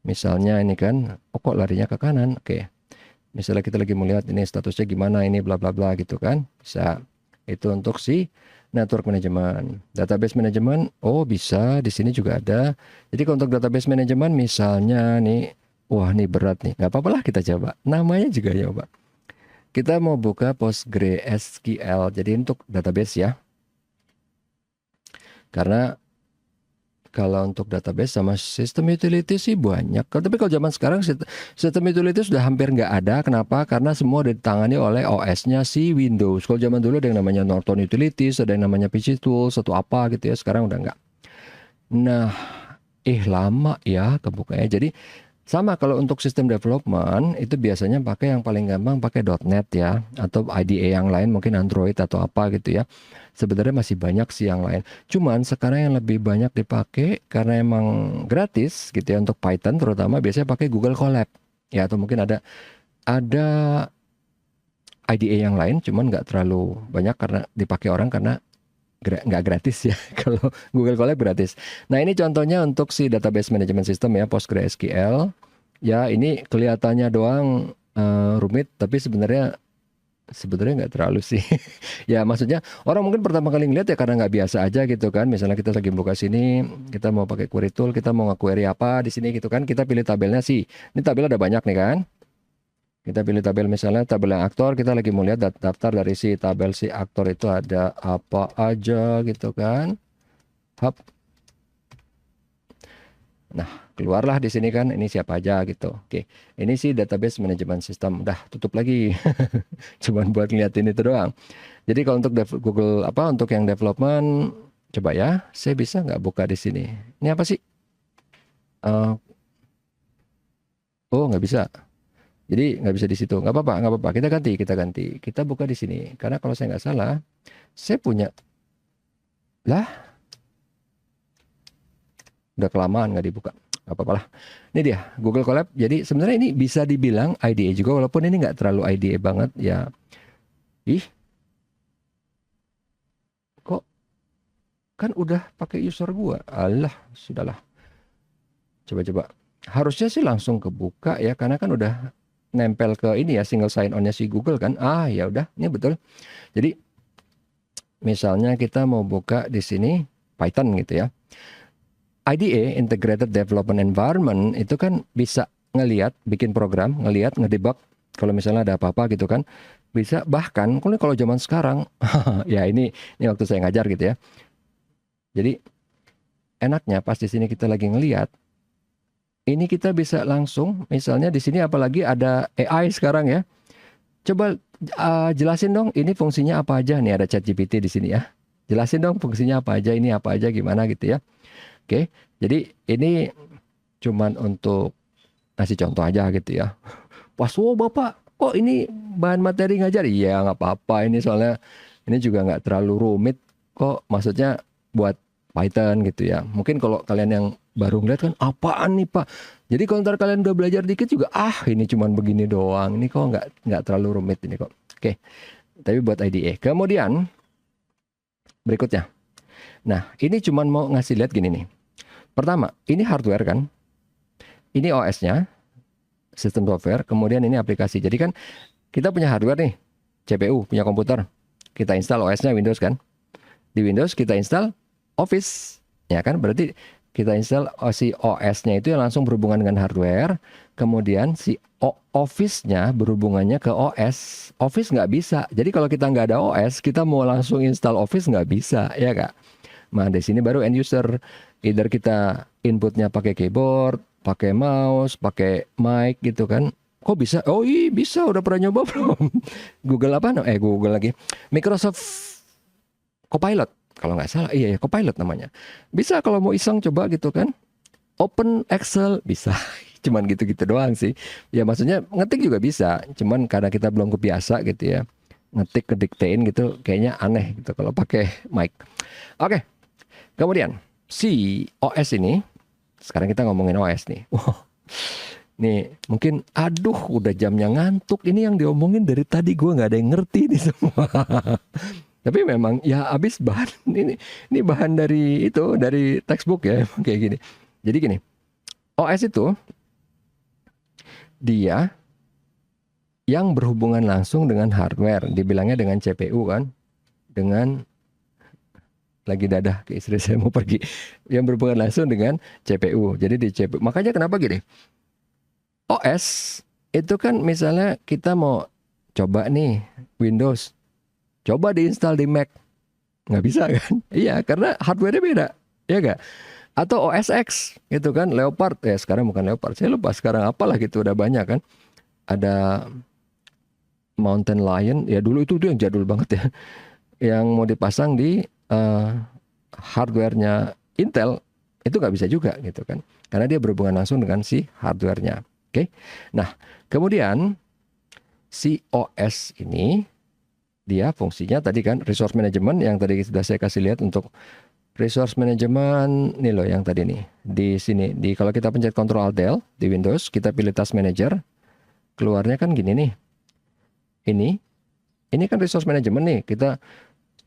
Misalnya ini kan, oh kok larinya ke kanan. Oke. Misalnya kita lagi mau lihat ini statusnya gimana, ini bla bla bla gitu kan. Bisa. Itu untuk si network management, database management, oh bisa di sini juga ada. Jadi kalau untuk database management misalnya nih, wah nih berat nih, nggak apa-apa lah kita coba. Namanya juga coba. Kita mau buka PostgreSQL, jadi untuk database ya. Karena kalau untuk database sama sistem utility sih banyak. Tapi kalau zaman sekarang sistem utility sudah hampir nggak ada. Kenapa? Karena semua ditangani oleh OS-nya si Windows. Kalau zaman dulu ada yang namanya Norton Utilities, ada yang namanya PC Tools, atau apa gitu ya. Sekarang udah nggak. Nah, lama ya kebukanya. Jadi Sama kalau untuk sistem development itu biasanya pakai yang paling gampang pakai .NET ya, atau IDE yang lain mungkin Android atau apa gitu ya. Sebenarnya masih banyak sih yang lain. Cuman sekarang yang lebih banyak dipakai karena emang gratis gitu ya untuk Python terutama biasanya pakai Google Colab ya, atau mungkin ada IDE yang lain cuman nggak terlalu banyak karena dipakai orang karena nggak gratis ya. Kalau Google Colab gratis. Nah ini contohnya untuk si database management system ya, PostgreSQL. Ya ini kelihatannya doang rumit, tapi sebenarnya nggak terlalu sih. Ya maksudnya orang mungkin pertama kali ngeliat ya karena nggak biasa aja gitu kan. Misalnya kita lagi buka sini, kita mau pakai query tool, kita mau nge-query apa di sini gitu kan. Kita pilih tabelnya sih. Ini tabel ada banyak nih kan. Kita pilih tabel misalnya tabel yang aktor, kita lagi mau lihat daftar dari si tabel si aktor itu ada apa aja gitu kan. Hap. Nah, keluarlah di sini kan ini siapa aja gitu. Oke. Ini sih database management system. Udah tutup lagi. Cuman buat ngeliatin itu doang. Jadi kalau untuk Google apa untuk yang development coba ya, saya bisa nggak buka di sini. Ini apa sih? Eh, oh, nggak bisa. Jadi nggak bisa di situ. Nggak apa-apa, nggak apa-apa. Kita ganti, kita ganti. Kita buka di sini. Karena kalau saya nggak salah, saya punya lah, udah kelamaan nggak dibuka. Nggak apa-apa lah. Ini dia Google Colab. Jadi sebenarnya ini bisa dibilang IDE juga, walaupun ini nggak terlalu IDE banget ya. Ih, kok kan udah pakai user gua. Alah, sudahlah. Coba-coba. Harusnya sih langsung kebuka ya, karena kan udah nempel ke ini ya single sign on-nya si Google kan. Ah, ya udah, ini betul. Jadi misalnya kita mau buka di sini Python gitu ya. IDE, Integrated Development Environment, itu kan bisa ngelihat, bikin program, ngelihat, ngedebug kalau misalnya ada apa-apa gitu kan. Bisa bahkan kalau zaman sekarang, ya ini waktu saya ngajar gitu ya. Jadi enaknya pas di sini kita lagi ngelihat, ini kita bisa langsung, misalnya di sini apalagi ada AI sekarang ya. Coba jelasin dong, ini fungsinya apa aja nih, ada ChatGPT di sini ya. Jelasin dong fungsinya apa aja, ini apa aja, gimana gitu ya. Oke, jadi ini cuman untuk ngasih contoh aja gitu ya. Pas, wow Bapak, kok ini bahan materi ngajar? Iya nggak apa-apa, ini soalnya ini juga nggak terlalu rumit kok. Maksudnya buat Python gitu ya. Mungkin kalau kalian yang baru ngeliat kan, apaan nih Pak? Jadi kalau ntar kalian udah belajar dikit juga, ini cuman begini doang. Ini kok nggak terlalu rumit ini kok. Oke, tapi buat IDE. Kemudian berikutnya. Nah, ini cuman mau ngasih lihat gini nih. Pertama, ini hardware kan. Ini OS-nya, sistem software. Kemudian ini aplikasi. Jadi kan kita punya hardware nih, CPU, punya komputer. Kita install OS-nya Windows kan. Di Windows kita install Office. Ya kan, berarti kita install si OS-nya itu yang langsung berhubungan dengan hardware. Kemudian si Office-nya berhubungannya ke OS. Office nggak bisa. Jadi kalau kita nggak ada OS, kita mau langsung install Office nggak bisa, ya Kak? Nah, di sini baru end user. Either kita inputnya pakai keyboard, pakai mouse, pakai mic gitu kan. Kok bisa? Oh iya bisa, udah pernah nyoba belum? Google apa? Google lagi. Microsoft Copilot. Kalau nggak salah, iya ya Copilot namanya. Bisa kalau mau iseng coba gitu kan. Open Excel bisa. Cuman gitu-gitu doang sih. Ya maksudnya ngetik juga bisa. Cuman karena kita belum kebiasa gitu ya. Ngetik kediktein gitu kayaknya aneh gitu kalau pakai mic. Oke. Kemudian si OS ini, sekarang kita ngomongin OS nih. Wow. Nih mungkin udah jamnya ngantuk. Ini yang diomongin dari tadi gue nggak ada yang ngerti nih semua. Tapi memang ya habis bahan ini bahan dari textbook ya kayak gini. Jadi gini, OS itu dia yang berhubungan langsung dengan hardware, dibilangnya dengan CPU kan, dengan lagi dadah ke istri saya mau pergi, yang berhubungan langsung dengan CPU. Jadi di CPU, makanya kenapa gini, OS itu kan misalnya kita mau coba nih Windows, coba diinstal di Mac, nggak bisa kan? Iya, karena hardware-nya beda, ya nggak? Atau OS X gitu kan, Leopard, ya sekarang bukan Leopard, saya lupa sekarang apalah gitu, udah banyak kan. Ada Mountain Lion, ya dulu itu yang jadul banget ya, yang mau dipasang di hardware-nya Intel Itu nggak bisa juga gitu kan. Karena dia berhubungan langsung dengan si hardware-nya. Oke. Nah, kemudian si OS ini dia fungsinya tadi kan resource management yang tadi sudah saya kasih lihat untuk resource management nih loh yang tadi nih. Di sini kalau kita pencet Ctrl Alt Del di Windows, kita pilih Task Manager, keluarnya kan gini nih. Ini kan resource management nih. Kita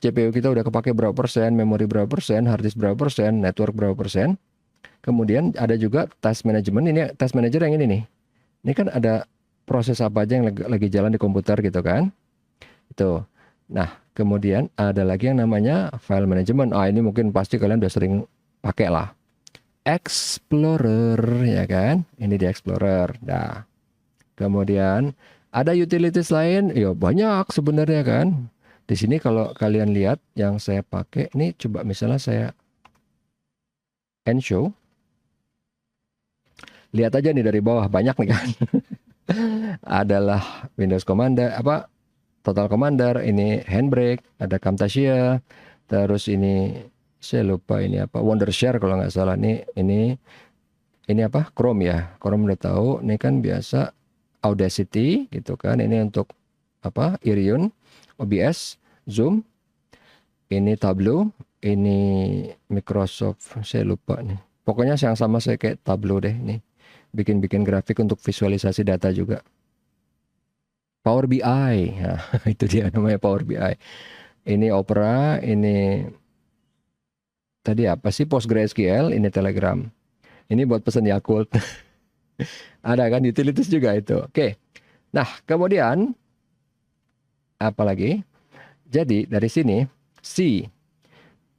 CPU kita udah kepake berapa persen, memori berapa persen, hard disk berapa persen, network berapa persen. Kemudian ada juga task management, ini task manager yang ini nih. Ini kan ada proses apa aja yang lagi jalan di komputer gitu kan. Itu. Nah, kemudian ada lagi yang namanya file management. Ini mungkin pasti kalian udah sering pakai lah. Explorer ya kan. Ini di Explorer. Nah, kemudian ada utilities lain, ya banyak sebenarnya kan. Di sini kalau kalian lihat yang saya pakai, ini coba misalnya saya end show. Lihat aja nih dari bawah banyak nih kan. Adalah Windows Commander Total Commander, ini Handbrake, ada Camtasia, terus ini saya lupa ini apa, Wondershare kalau nggak salah. Ini apa, Chrome ya, Chrome udah tahu. Ini kan biasa Audacity gitu kan, ini untuk apa, Irion, OBS, Zoom, ini Tableau, ini Microsoft, saya lupa nih. Pokoknya yang sama saya kayak Tableau deh nih. Bikin grafik untuk visualisasi data juga. Power BI, nah, itu dia namanya Power BI. Ini Opera, ini tadi apa sih, PostgreSQL, ini Telegram. Ini buat pesan Yakult. Ada kan utilities juga itu. Oke. Nah, kemudian apa lagi? Jadi dari sini si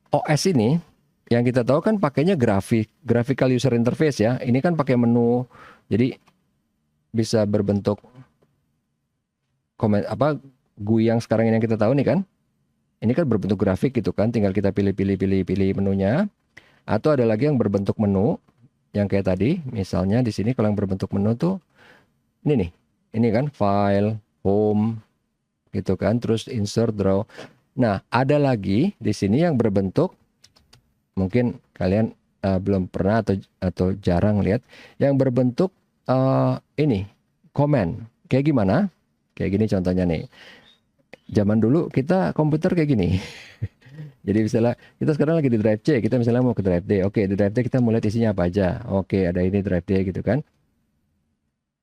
OS ini yang kita tahu kan pakainya graphical user interface ya. Ini kan pakai menu. Jadi bisa berbentuk GUI yang sekarang ini yang kita tahu nih kan. Ini kan berbentuk grafik gitu kan, tinggal kita pilih menunya. Atau ada lagi yang berbentuk menu yang kayak tadi, misalnya di sini kalau yang berbentuk menu tuh ini nih. Ini kan file, home gitu kan, terus insert, draw. Nah, ada lagi di sini yang berbentuk, mungkin kalian belum pernah atau jarang lihat, yang berbentuk ini command. Kayak gimana? Kayak gini contohnya nih. Zaman dulu kita komputer kayak gini. Jadi misalnya kita sekarang lagi di drive C, kita misalnya mau ke drive D. Oke, di drive D kita mau lihat isinya apa aja. Oke, ada ini drive D gitu kan.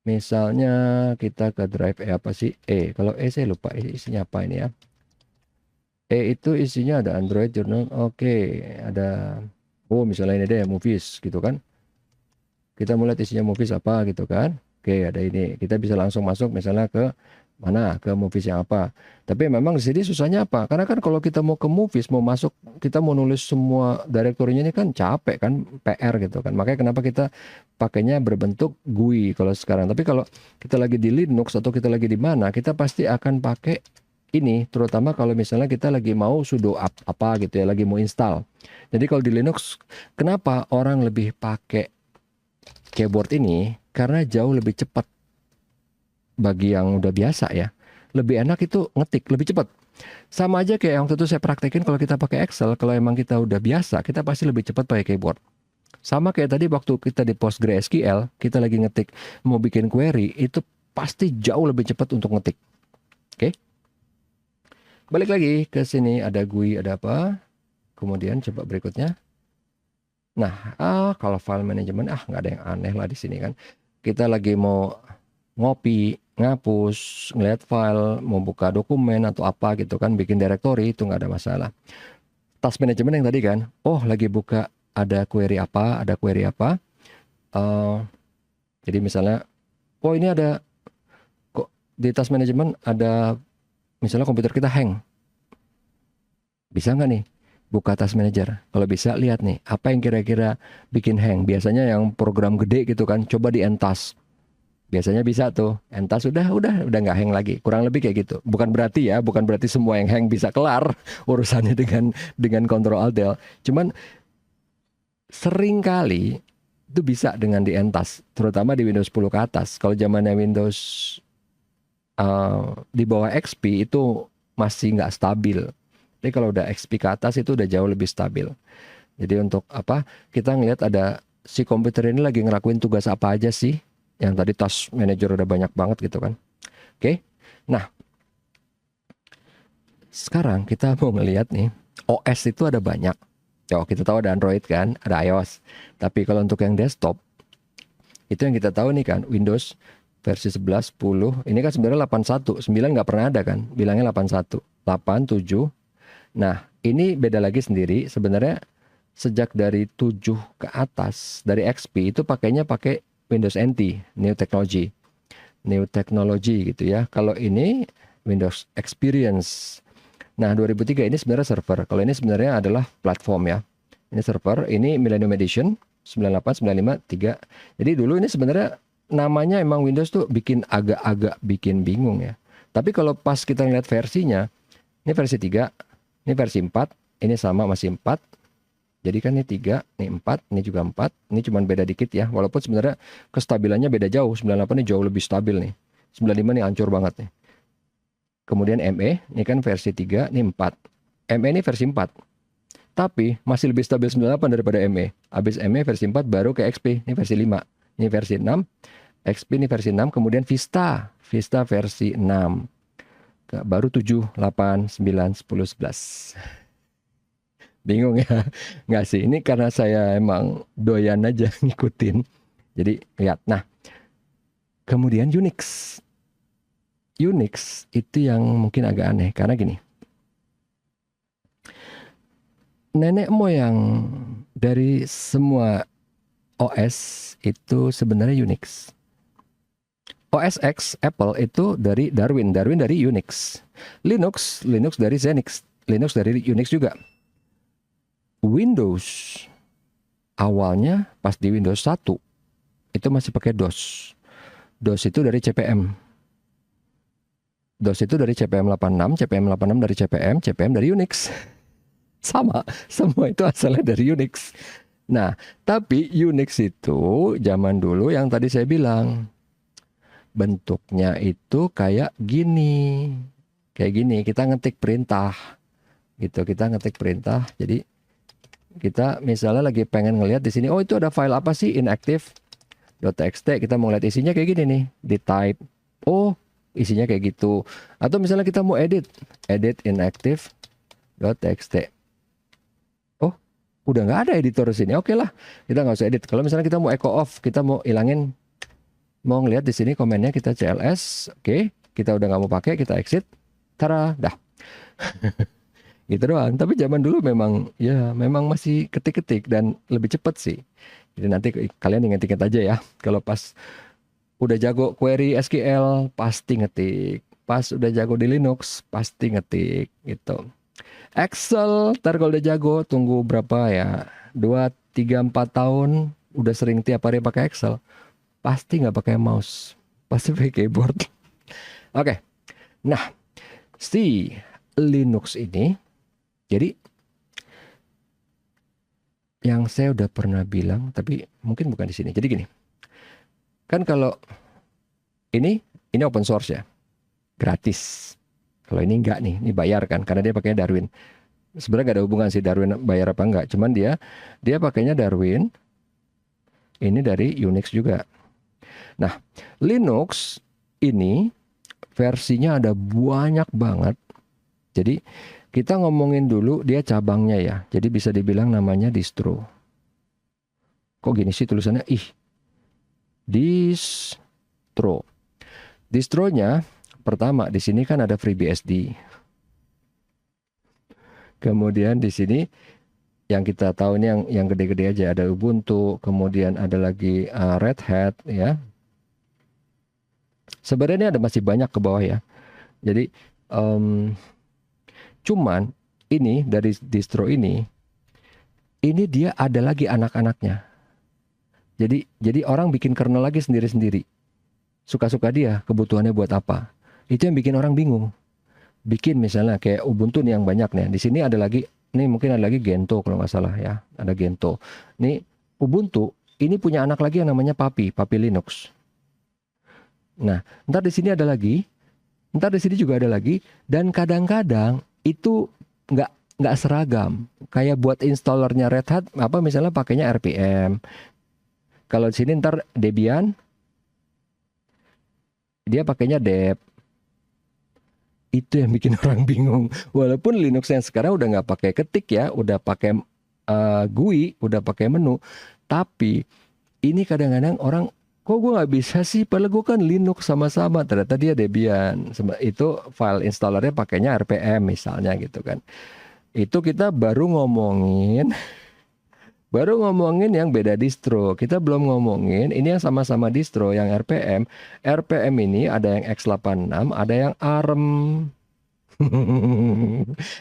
Misalnya kita ke drive E apa sih? E. Kalau E saya lupa isinya apa ini ya. E itu isinya ada Android, Journal. Oke, ada misalnya ini deh movies gitu kan. Kita mau lihat isinya movies apa gitu kan. Oke, ada ini. Kita bisa langsung masuk misalnya ke mana, ke movies yang apa. Tapi memang di sini susahnya apa? Karena kan kalau kita mau ke movies, mau masuk, kita mau nulis semua direktorinya ini kan capek kan, PR gitu kan. Makanya kenapa kita pakainya berbentuk GUI kalau sekarang. Tapi kalau kita lagi di Linux atau kita lagi di mana, kita pasti akan pakai ini, terutama kalau misalnya kita lagi mau sudo apa gitu ya, lagi mau install. Jadi kalau di Linux, kenapa orang lebih pakai keyboard ini? Karena jauh lebih cepat. Bagi yang udah biasa ya, lebih enak itu ngetik, lebih cepat. Sama aja kayak yang waktu itu saya praktekin kalau kita pakai Excel, kalau emang kita udah biasa, kita pasti lebih cepat pakai keyboard. Sama kayak tadi waktu kita di PostgreSQL, kita lagi ngetik, mau bikin query, itu pasti jauh lebih cepat untuk ngetik. Oke. Balik lagi ke sini, ada GUI, ada apa. Kemudian coba berikutnya. Nah, kalau file management, nggak ada yang aneh lah di sini kan. Kita lagi mau ngopi, ngapus, ngeliat file, mau buka dokumen atau apa gitu kan, bikin directory, itu nggak ada masalah. Task management yang tadi kan, lagi buka ada query apa, jadi misalnya, ini ada, kok di task management ada, misalnya komputer kita hang. Bisa nggak nih buka task manager? Kalau bisa, lihat nih, apa yang kira-kira bikin hang. Biasanya yang program gede gitu kan, coba di end task. Biasanya bisa tuh, entas udah nggak hang lagi. Kurang lebih kayak gitu. Bukan berarti semua yang hang bisa kelar urusannya dengan Ctrl Alt Del. Cuman sering kali itu bisa dengan di entas, terutama di Windows 10 ke atas. Kalau zamannya Windows di bawah XP itu masih nggak stabil. Jadi kalau udah XP ke atas itu udah jauh lebih stabil. Jadi untuk apa? Kita ngelihat ada si komputer ini lagi ngelakuin tugas apa aja sih? Yang tadi task manager udah banyak banget gitu kan. Oke. Nah, sekarang kita mau ngelihat nih, OS itu ada banyak. Oh, kita tahu ada Android kan, ada iOS. Tapi kalau untuk yang desktop, itu yang kita tahu nih kan, Windows versi 11, 10. Ini kan sebenarnya 81, 9 nggak pernah ada kan, bilangnya 81, 8, 7. Nah, ini beda lagi sendiri. Sebenarnya sejak dari 7 ke atas, dari XP itu pakainya pakai Windows NT, New Technology. New Technology gitu ya. Kalau ini Windows Experience. Nah, 2003 ini sebenarnya server. Kalau ini sebenarnya adalah platform ya. Ini server, ini Millennium Edition 98, 95, 3. Jadi dulu ini sebenarnya namanya emang Windows tuh agak-agak bikin bingung ya. Tapi kalau pas kita ngeliat versinya, ini versi 3, ini versi 4, ini sama masih 4. Jadi kan ini 3, ini 4, ini juga 4. Ini cuma beda dikit ya. Walaupun sebenarnya kestabilannya beda jauh. 98 ini jauh lebih stabil nih. 95 ini hancur banget nih. Kemudian ME, ini kan versi 3, ini 4. ME ini versi 4. Tapi masih lebih stabil 98 daripada ME. Habis ME versi 4 baru ke XP, ini versi 5. Ini versi 6. XP ini versi 6, kemudian Vista. Vista versi 6. Baru 7, 8, 9, 10, 11. Bingung ya? Nggak sih, ini karena saya emang doyan aja ngikutin. Jadi lihat, nah kemudian Unix. Unix itu yang mungkin agak aneh, karena gini. Nenek moyang dari semua OS itu sebenarnya Unix. OS X Apple itu dari Darwin dari Unix. Linux dari Xenix, Linux dari Unix juga. Windows awalnya pas di Windows 1 itu masih pakai DOS. DOS itu dari CPM. DOS itu dari CPM 86, CPM 86 dari CPM, CPM dari Unix. Sama, semua itu asalnya dari Unix. Nah, tapi Unix itu zaman dulu yang tadi saya bilang, bentuknya itu kayak gini. Kayak gini, kita ngetik perintah. Gitu, kita ngetik perintah. Jadi kita misalnya lagi pengen ngelihat di sini, oh itu ada file apa sih, inactive.txt, kita mau lihat isinya kayak gini nih, di type. Oh, isinya kayak gitu. Atau misalnya kita mau edit inactive.txt. Oh, udah nggak ada editor di sini. Oke lah, kita nggak usah edit. Kalau misalnya kita mau echo off, kita mau ilangin, mau ngelihat di sini komennya, kita CLS. Oke, kita udah nggak mau pakai, kita exit. Tara, dah. Gitu doang. Tapi zaman dulu memang ya memang masih ketik-ketik dan lebih cepet sih. Jadi nanti kalian inget-inget aja ya. Kalau pas udah jago query SQL pasti ngetik. Pas udah jago di Linux pasti ngetik gitu. Excel, ntar kalau udah jago tunggu berapa ya? 2, 3, 4 tahun udah sering tiap hari pakai Excel. Pasti nggak pakai mouse. Pasti pakai keyboard. Oke. Nah, si Linux ini, jadi yang saya udah pernah bilang, tapi mungkin bukan di sini. Jadi gini, kan kalau ini open source ya, gratis. Kalau ini enggak nih, ini bayar kan, karena dia pakainya Darwin. Sebenarnya gak ada hubungan sih Darwin bayar apa enggak, cuman dia pakainya Darwin. Ini dari Unix juga. Nah, Linux ini versinya ada banyak banget. Jadi kita ngomongin dulu dia cabangnya ya. Jadi bisa dibilang namanya distro. Kok gini sih tulisannya? Distro. Distronya pertama di sini kan ada FreeBSD. Kemudian di sini yang kita tahu ini yang gede-gede aja, ada Ubuntu, kemudian ada lagi Red Hat ya. Sebenarnya ada masih banyak ke bawah ya. Jadi cuman ini dari distro ini dia ada lagi anak-anaknya. Jadi orang bikin kernel lagi sendiri-sendiri. Suka-suka dia, kebutuhannya buat apa. Itu yang bikin orang bingung. Bikin misalnya kayak Ubuntu nih yang banyak nih. Di sini ada lagi, nih mungkin ada lagi Gentoo kalau nggak salah ya. Ada Gentoo. Nih Ubuntu, ini punya anak lagi yang namanya Papi Linux. Nah, ntar di sini ada lagi, ntar di sini juga ada lagi, dan kadang-kadang itu nggak seragam. Kayak buat installernya Red Hat, apa misalnya pakainya RPM. Kalau di sini ntar Debian, dia pakainya Deb. Itu yang bikin orang bingung. Walaupun Linux yang sekarang udah nggak pakai ketik ya, udah pakai GUI, udah pakai menu. Tapi ini kadang-kadang orang, kok gue nggak bisa sih? Padahal gue kan Linux sama-sama. Ternyata dia Debian. Itu file installernya pakainya RPM misalnya gitu kan. Itu kita baru ngomongin yang beda distro. Kita belum ngomongin ini yang sama-sama distro yang RPM. RPM ini ada yang x86, ada yang ARM.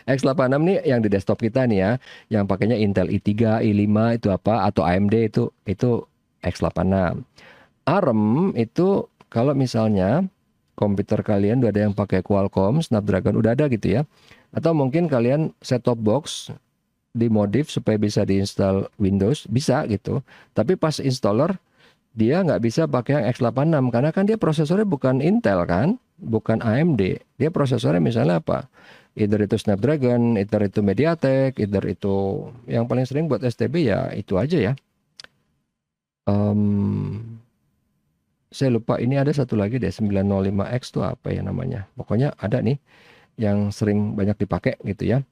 X86 nih yang di desktop kita nih ya, yang pakainya Intel i3, i5 itu apa, atau AMD itu X86. ARM itu kalau misalnya komputer kalian udah ada yang pakai Qualcomm, Snapdragon udah ada gitu ya. Atau mungkin kalian set top box dimodif supaya bisa diinstal Windows, bisa gitu. Tapi pas installer dia nggak bisa pakai yang X86 karena kan dia prosesornya bukan Intel kan, bukan AMD. Dia prosesornya misalnya apa? Either itu Snapdragon, either itu MediaTek, either itu yang paling sering buat STB ya itu aja ya. Saya lupa ini ada satu lagi deh 905X tuh apa ya namanya. Pokoknya ada nih yang sering banyak dipakai gitu ya.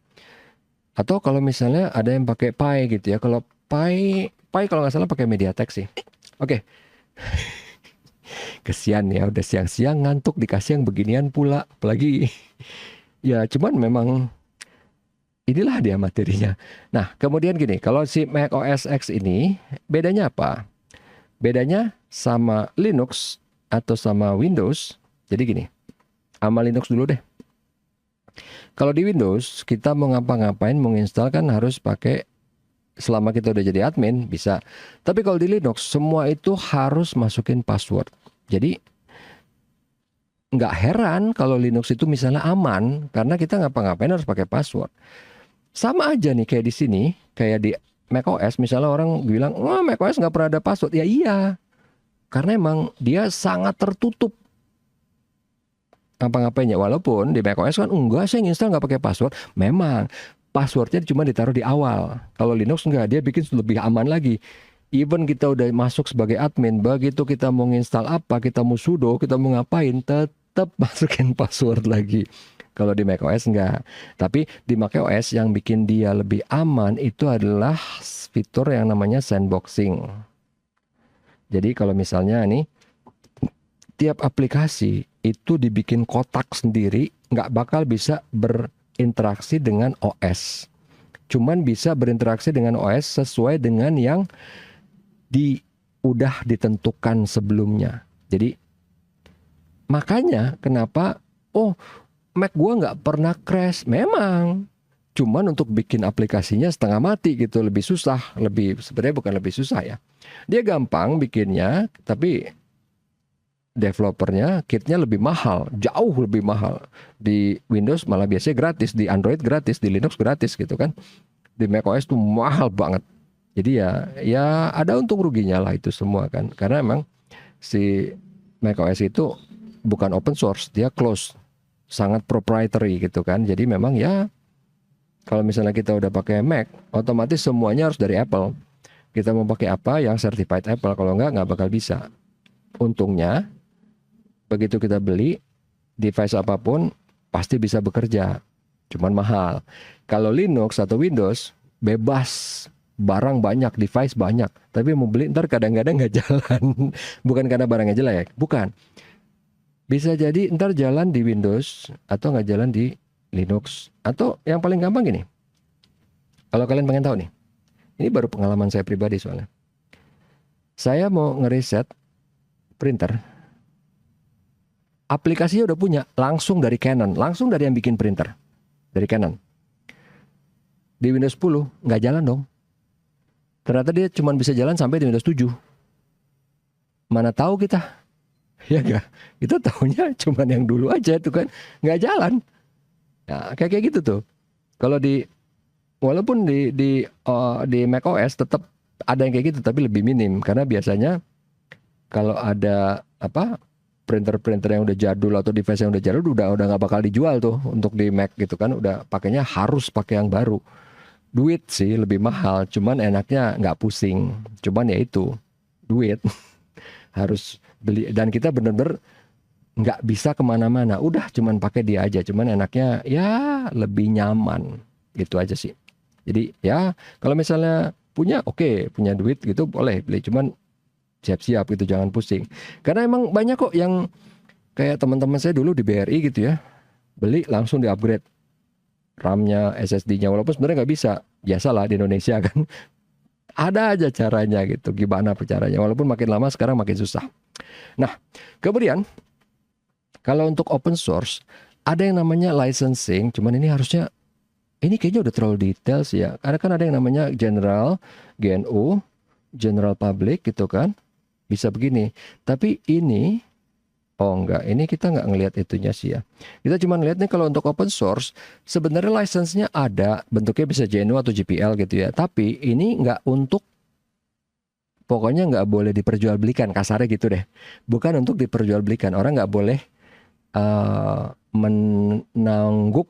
Atau kalau misalnya ada yang pakai Pi gitu ya. Kalau Pi kalau nggak salah pakai MediaTek sih. Oke. Kesian ya udah siang-siang ngantuk dikasih yang beginian pula. Apalagi ya cuman memang inilah dia materinya. Nah kemudian gini, kalau si Mac OS X ini bedanya apa? Bedanya sama Linux atau sama Windows. Jadi gini, sama Linux dulu deh. Kalau di Windows, kita mau ngapa-ngapain, mau install kan harus pakai, selama kita udah jadi admin, bisa. Tapi kalau di Linux, semua itu harus masukin password. Jadi, nggak heran kalau Linux itu misalnya aman, karena kita ngapa-ngapain harus pakai password. Sama aja nih kayak di sini, kayak di macOS, misalnya orang bilang, wah macOS nggak pernah ada password. Ya iya, karena emang dia sangat tertutup ngapa-ngapainnya. Walaupun di macOS kan enggak, saya install nggak pakai password. Memang passwordnya cuma ditaruh di awal. Kalau Linux enggak, dia bikin lebih aman lagi. Even kita udah masuk sebagai admin, begitu kita mau install apa, kita mau sudo, kita mau ngapain, tetap masukin password lagi. Kalau di macOS enggak. Tapi di macOS yang bikin dia lebih aman itu adalah fitur yang namanya sandboxing. Jadi kalau misalnya nih, tiap aplikasi itu dibikin kotak sendiri, nggak bakal bisa berinteraksi dengan OS. Cuman bisa berinteraksi dengan OS sesuai dengan yang udah ditentukan sebelumnya. Jadi makanya kenapa, Mac gua nggak pernah crash. Memang, cuman untuk bikin aplikasinya setengah mati gitu, lebih susah. Sebenarnya bukan lebih susah ya. Dia gampang bikinnya, tapi developernya, kitnya lebih mahal, jauh lebih mahal. Di Windows malah biasanya gratis, di Android gratis, di Linux gratis gitu kan. Di macOS tuh mahal banget. Jadi ya ada untung ruginya lah itu semua kan. Karena emang si macOS itu bukan open source, dia close, sangat proprietary gitu kan. Jadi memang ya kalau misalnya kita udah pakai Mac, otomatis semuanya harus dari Apple. Kita mau pakai apa yang certified Apple, kalau nggak bakal bisa. Untungnya begitu kita beli device apapun pasti bisa bekerja, cuman mahal. Kalau Linux atau Windows bebas, barang banyak, device banyak, tapi mau beli ntar kadang-kadang nggak jalan. Bukan karena barangnya jelek, bukan. Bisa jadi ntar jalan di Windows atau nggak jalan di Linux. Atau yang paling gampang gini, kalau kalian pengen tahu nih, ini baru pengalaman saya pribadi soalnya. Saya mau ngereset printer, aplikasinya udah punya, langsung dari Canon, langsung dari yang bikin printer, dari Canon. Di Windows 10 nggak jalan dong. Ternyata dia cuma bisa jalan sampai di Windows 7. Mana tahu kita, ya nggak? Kita tahunya cuma yang dulu aja itu kan, nggak jalan. Nah, kayak gitu tuh. Kalau walaupun di macOS tetap ada yang kayak gitu, tapi lebih minim karena biasanya kalau ada printer-printer yang udah jadul atau device yang udah jadul udah nggak bakal dijual tuh untuk di Mac gitu kan, udah pakainya harus pakai yang baru. Duit sih lebih mahal, cuman enaknya nggak pusing. Cuman ya itu duit harus beli, dan kita bener-bener nggak bisa kemana-mana. Udah cuman pakai dia aja, cuman enaknya ya lebih nyaman gitu aja sih. Jadi ya kalau misalnya punya oke, punya duit gitu boleh beli, cuman siap-siap gitu, jangan pusing. Karena emang banyak kok yang kayak teman-teman saya dulu di BRI gitu ya, beli langsung di upgrade RAM-nya, SSD-nya, walaupun sebenarnya nggak bisa. Biasalah di Indonesia kan, ada aja caranya gitu, gimana caranya, walaupun makin lama sekarang makin susah. Nah, kemudian kalau untuk open source ada yang namanya licensing, cuman ini harusnya, ini kayaknya udah terlalu detail sih ya, karena kan ada yang namanya general, GNU, general public gitu kan, bisa begini. Tapi ini, oh enggak, ini kita nggak ngelihat itunya sih ya. Kita cuma lihat nih kalau untuk open source, sebenarnya license-nya ada, bentuknya bisa GNU atau GPL gitu ya. Tapi ini nggak untuk, pokoknya nggak boleh diperjualbelikan, kasarnya gitu deh. Bukan untuk diperjualbelikan, orang nggak boleh menangguk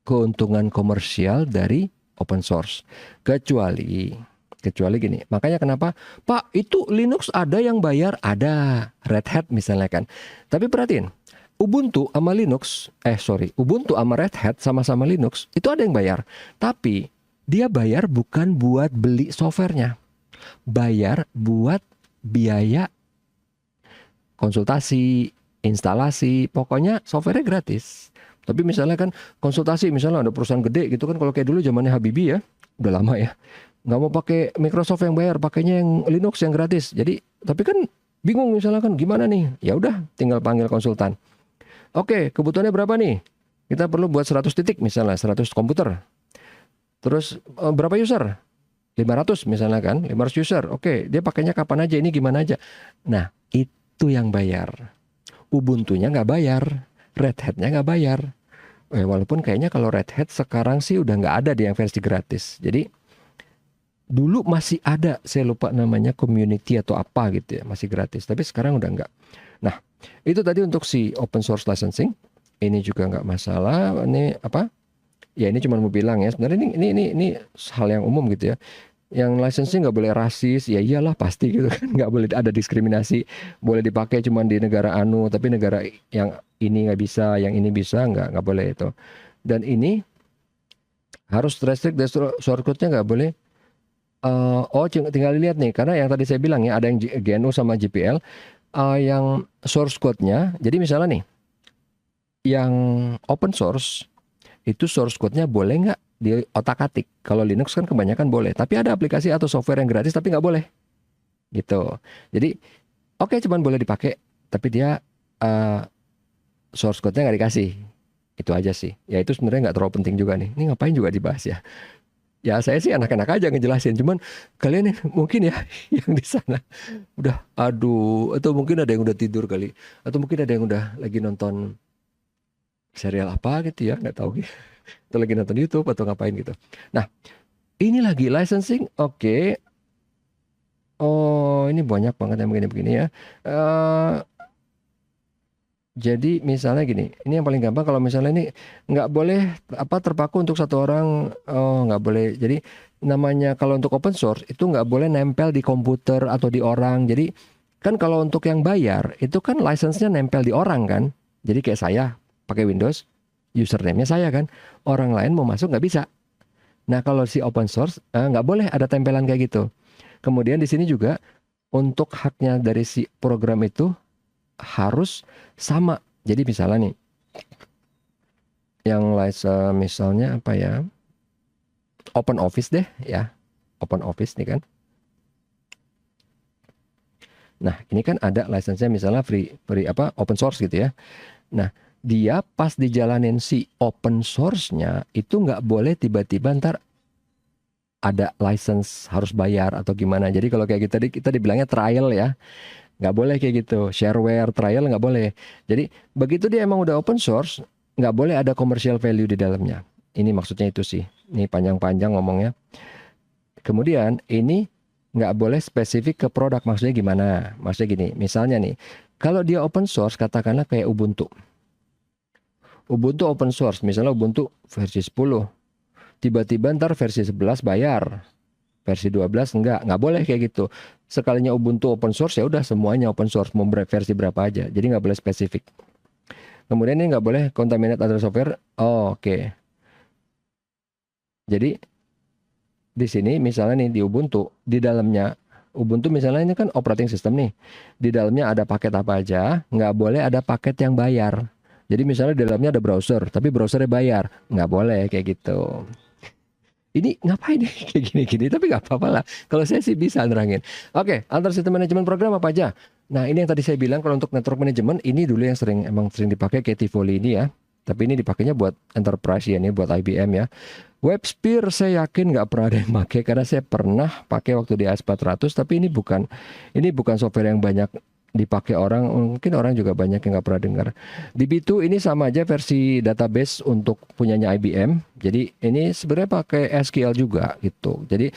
keuntungan komersial dari open source. Kecuali gini, makanya kenapa Pak itu Linux ada yang bayar, ada Red Hat misalnya kan. Tapi perhatiin, Ubuntu sama Ubuntu sama Red Hat sama-sama Linux itu ada yang bayar, tapi dia bayar bukan buat beli softwarenya, bayar buat biaya konsultasi, instalasi, pokoknya softwarenya gratis. Tapi misalnya kan konsultasi, misalnya ada perusahaan gede gitu kan, kalau kayak dulu zamannya Habibie ya, udah lama ya, nggak mau pakai Microsoft yang bayar, pakainya yang Linux yang gratis. Jadi tapi kan bingung misalnya kan gimana nih, ya udah tinggal panggil konsultan. Oke, kebutuhannya berapa nih, kita perlu buat 100 titik misalnya, 100 komputer, terus berapa user, 500 misalnya kan, 500 user. Oke, dia pakainya kapan aja, ini gimana aja. Nah itu yang bayar. Ubuntunya nggak bayar, Red Hat-nya nggak bayar. Walaupun kayaknya kalau Red Hat sekarang sih udah nggak ada di yang versi gratis. Jadi dulu masih ada, saya lupa namanya, community atau apa gitu ya, masih gratis. Tapi sekarang udah nggak. Nah itu tadi untuk si open source licensing. Ini juga nggak masalah. Ini apa? Ya ini cuma mau bilang ya. Sebenarnya ini hal yang umum gitu ya. Yang licensing nggak boleh rasis, ya iyalah pasti gitu kan, nggak boleh ada diskriminasi. Boleh dipakai cuma di negara anu, tapi negara yang ini nggak bisa, yang ini bisa, nggak boleh itu. Dan ini harus restrict dan source code-nya nggak boleh. Tinggal dilihat nih, karena yang tadi saya bilang ya, ada yang GNU sama GPL, yang source code-nya. Jadi misalnya nih, yang open source itu source code-nya boleh nggak di otak-atik. Kalau Linux kan kebanyakan boleh, tapi ada aplikasi atau software yang gratis tapi nggak boleh gitu. Jadi oke, cuman boleh dipakai, tapi dia source code-nya nggak dikasih. Itu aja sih. Ya itu sebenarnya nggak terlalu penting juga nih. Ini ngapain juga dibahas ya? Ya saya sih enak-enak aja ngejelasin. Cuman kalian mungkin ya yang di sana udah aduh, atau mungkin ada yang udah tidur kali, atau mungkin ada yang udah lagi nonton serial apa gitu ya, nggak tahu. Atau lagi nonton YouTube atau ngapain gitu. Nah, ini lagi licensing, oke. Oh, ini banyak banget yang begini-begini ya. Jadi misalnya gini, ini yang paling gampang, kalau misalnya ini nggak boleh terpaku untuk satu orang, nggak boleh. Jadi namanya kalau untuk open source itu nggak boleh nempel di komputer atau di orang. Jadi kan kalau untuk yang bayar itu kan license-nya nempel di orang kan. Jadi kayak saya pakai Windows, username-nya saya kan, orang lain mau masuk nggak bisa. Nah kalau si open source nggak boleh ada tempelan kayak gitu. Kemudian di sini juga untuk haknya dari si program itu harus sama. Jadi misalnya nih, yang license misalnya apa ya, Open Office deh ya, Open Office nih kan. Nah ini kan ada license-nya misalnya free open source gitu ya. Nah dia pas dijalanin si open source-nya itu nggak boleh tiba-tiba ntar ada license harus bayar atau gimana. Jadi kalau kayak kita dibilangnya trial ya, nggak boleh kayak gitu. Shareware trial nggak boleh. Jadi begitu dia emang udah open source, nggak boleh ada commercial value di dalamnya. Ini maksudnya itu sih. Ini panjang-panjang ngomongnya. Kemudian ini nggak boleh spesifik ke produk. Maksudnya gimana? Maksudnya gini, misalnya nih, Kalau dia open source, katakanlah kayak Ubuntu. Ubuntu open source, misalnya Ubuntu versi 10. Tiba-tiba ntar versi 11 bayar. Versi 12 nggak boleh kayak gitu. Sekalinya Ubuntu open source ya udah semuanya open source, mau versi berapa aja. Jadi nggak boleh spesifik. Kemudian ini nggak boleh contaminate other software. Oh, oke. Jadi di sini misalnya nih di Ubuntu, di dalamnya Ubuntu misalnya ini kan operating system nih. Di dalamnya ada paket apa aja, nggak boleh ada paket yang bayar. Jadi misalnya di dalamnya ada browser, tapi browsernya bayar, nggak boleh kayak gitu. Ini ngapain nih kayak gini-gini, tapi nggak apa-apa lah. Kalau saya sih bisa nerangin. Oke, antar sistem manajemen program apa aja? Nah, ini yang tadi saya bilang kalau untuk network management, ini dulu yang emang sering dipakai kayak Tivoli ini ya. Tapi ini dipakainya buat enterprise ya, ini buat IBM ya. WebSphere saya yakin nggak pernah ada yang pakai karena saya pernah pakai waktu di AS400, tapi ini bukan software yang banyak dipakai orang, mungkin orang juga banyak yang nggak pernah dengar. DB2 ini sama aja versi database untuk punyanya IBM. Jadi ini sebenarnya pakai SQL juga gitu. Jadi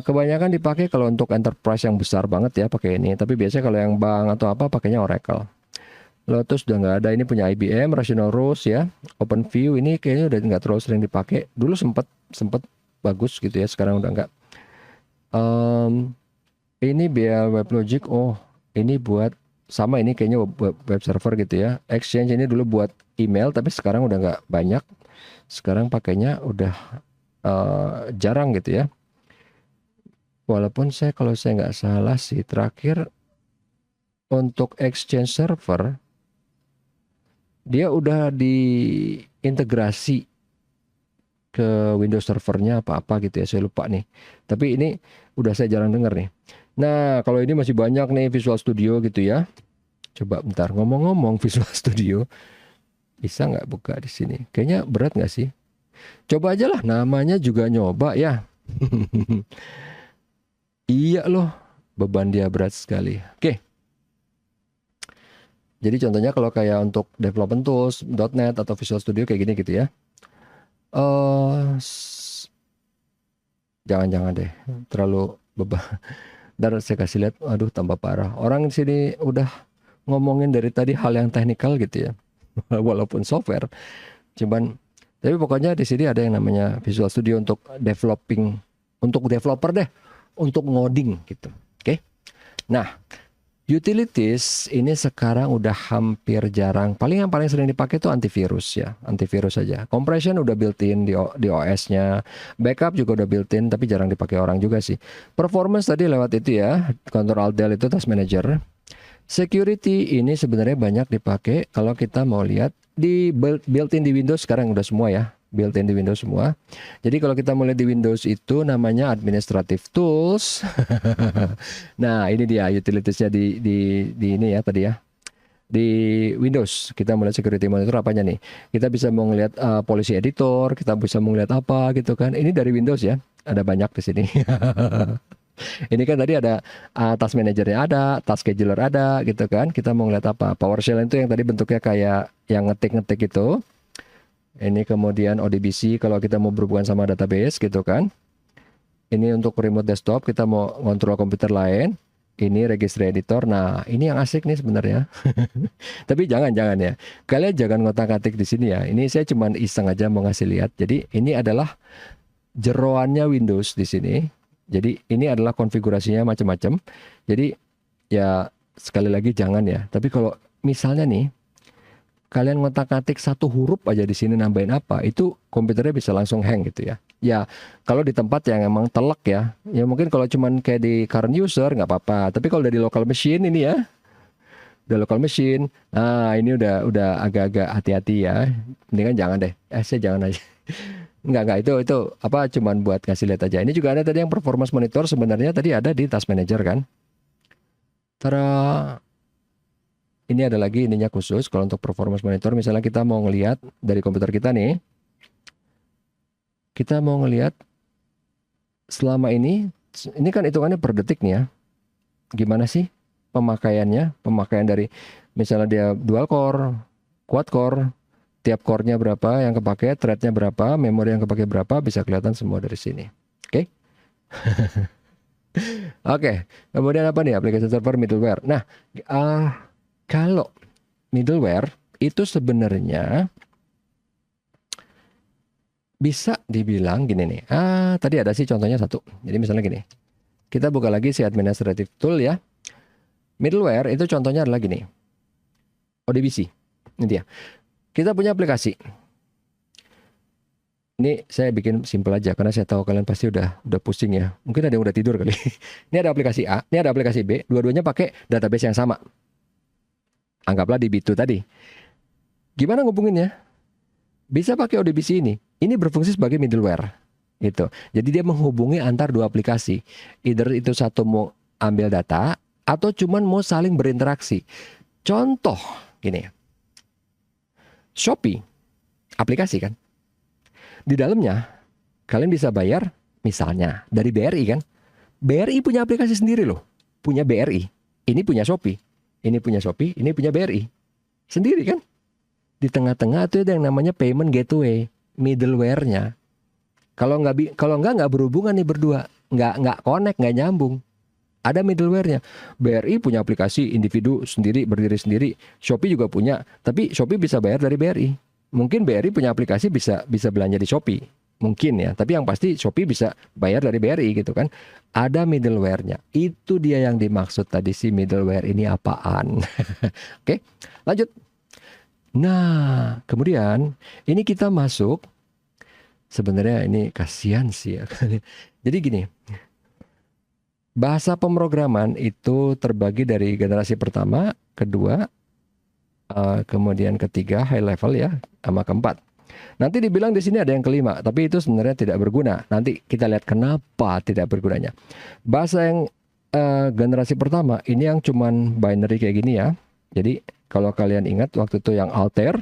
kebanyakan dipakai kalau untuk enterprise yang besar banget ya pakai ini. Tapi biasanya kalau yang bank atau apa pakainya Oracle. Lotus udah nggak ada, ini punya IBM, Rational Rose ya, OpenView ini kayaknya udah nggak terlalu sering dipakai. Dulu sempet bagus gitu ya, sekarang udah nggak. Ini BL WebLogic, oh ini buat sama ini kayaknya web server gitu ya. Exchange ini dulu buat email, tapi sekarang udah nggak banyak. Sekarang pakainya udah jarang gitu ya. Walaupun kalau saya nggak salah sih terakhir untuk Exchange server dia udah diintegrasi ke Windows servernya apa-apa gitu ya, saya lupa nih. Tapi ini udah saya jarang dengar nih. Nah, kalau ini masih banyak nih Visual Studio gitu ya. Coba bentar, ngomong-ngomong Visual Studio, bisa nggak buka di sini? Kayaknya berat nggak sih? Coba aja lah, namanya juga nyoba ya. Iya loh, beban dia berat sekali. Oke. Jadi contohnya kalau kayak untuk development tools, .NET atau Visual Studio kayak gini gitu ya. Jangan-jangan deh, terlalu beban. Dan saya kasih lihat, aduh tambah parah. Orang di sini udah ngomongin dari tadi hal yang teknikal gitu ya. Walaupun software. Tapi pokoknya di sini ada yang namanya Visual Studio untuk developing, untuk developer deh, untuk ngoding gitu. Oke. Nah, utilities ini sekarang udah hampir jarang. Yang paling sering dipakai itu antivirus ya, antivirus saja. Compression udah built-in di OS-nya, backup juga udah built-in, tapi jarang dipakai orang juga sih. Performance tadi lewat itu ya, Ctrl Alt Del itu Task Manager. Security ini sebenarnya banyak dipakai kalau kita mau lihat di built-in di Windows sekarang udah semua ya. Built-in di Windows semua. Jadi kalau kita mulai di Windows itu namanya Administrative Tools. Nah, ini dia utilitiesnya di ini ya tadi ya. Di Windows kita mulai Security Monitor apanya nih? Kita bisa mau ngeliat Policy Editor, kita bisa mau ngeliat apa gitu kan. Ini dari Windows ya. Ada banyak di sini. Ini kan tadi ada Task Manager-nya ada, Task Scheduler ada gitu kan. Kita mau ngeliat apa? PowerShell itu yang tadi bentuknya kayak yang ngetik-ngetik itu. Ini kemudian ODBC kalau kita mau berhubungan sama database gitu kan. Ini untuk remote desktop, kita mau ngontrol komputer lain. Ini registry editor. Nah, ini yang asik nih sebenarnya. Tapi jangan ya. Kalian jangan ngotak-ngatik di sini ya. Ini saya cuma iseng aja mau ngasih lihat. Jadi ini adalah jeroannya Windows di sini. Jadi ini adalah konfigurasinya macam-macam. Jadi ya sekali lagi jangan ya. Tapi kalau misalnya nih kalian ngotak-ngatik satu huruf aja di sini nambahin apa, itu komputernya bisa langsung hang gitu ya. Ya kalau di tempat yang emang telak ya, ya mungkin kalau cuman kayak di current user nggak apa-apa. Tapi kalau udah di local machine ini ya, udah local machine, nah ini udah agak-agak hati-hati ya. Mendingan jangan deh. Saya jangan aja. Enggak itu apa cuman buat ngasih lihat aja. Ini juga ada tadi yang performance monitor sebenarnya tadi ada di Task Manager kan. Tara. Ini ada lagi ininya khusus kalau untuk performance monitor. Misalnya kita mau ngelihat dari komputer kita nih. Kita mau ngelihat selama ini kan hitungannya per detik nih ya. Gimana sih pemakaiannya? Pemakaian dari misalnya dia dual core, quad core, tiap core-nya berapa yang kepake, thread-nya berapa, memori yang kepake berapa, bisa kelihatan semua dari sini. Oke? Oke, kemudian apa nih aplikasi server middleware? Nah, kalau middleware itu sebenarnya bisa dibilang gini nih. Tadi ada sih contohnya satu. Jadi misalnya gini, kita buka lagi si administrative tool ya. Middleware itu contohnya adalah gini. ODBC. Ini dia. Kita punya aplikasi. Ini saya bikin simple aja karena saya tahu kalian pasti udah pusing ya. Mungkin ada yang udah tidur kali. Ini ada aplikasi A, ini ada aplikasi B, dua-duanya pakai database yang sama. Anggaplah di B2 tadi. Gimana ngubunginnya? Bisa pakai ODBC ini. Ini berfungsi sebagai middleware. Gitu. Jadi dia menghubungi antar dua aplikasi. Either itu satu mau ambil data atau cuman mau saling berinteraksi. Contoh gini. Shopee, aplikasi kan. Di dalamnya kalian bisa bayar misalnya dari BRI kan. BRI punya aplikasi sendiri loh. Punya BRI. Ini punya Shopee. Ini punya Shopee, ini punya BRI. Sendiri kan. Di tengah-tengah itu ada yang namanya payment gateway, middleware-nya. Kalau nggak berhubungan nih berdua, nggak connect, nggak nyambung. Ada middleware-nya. BRI punya aplikasi individu sendiri, berdiri sendiri. Shopee juga punya, tapi Shopee bisa bayar dari BRI. Mungkin BRI punya aplikasi bisa belanja di Shopee. Mungkin ya, tapi yang pasti Shopee bisa bayar dari BRI gitu kan. Ada middleware-nya. Itu dia yang dimaksud tadi si middleware ini apaan. Oke, lanjut. Nah, kemudian ini kita masuk. Sebenarnya ini kasihan sih ya. Jadi gini. Bahasa pemrograman itu terbagi dari generasi pertama, kedua, kemudian ketiga high level ya, sama keempat. Nanti dibilang di sini ada yang kelima, tapi itu sebenarnya tidak berguna. Nanti kita lihat kenapa tidak bergunanya. Bahasa yang generasi pertama ini yang cuman binary kayak gini ya. Jadi kalau kalian ingat waktu itu yang Altair,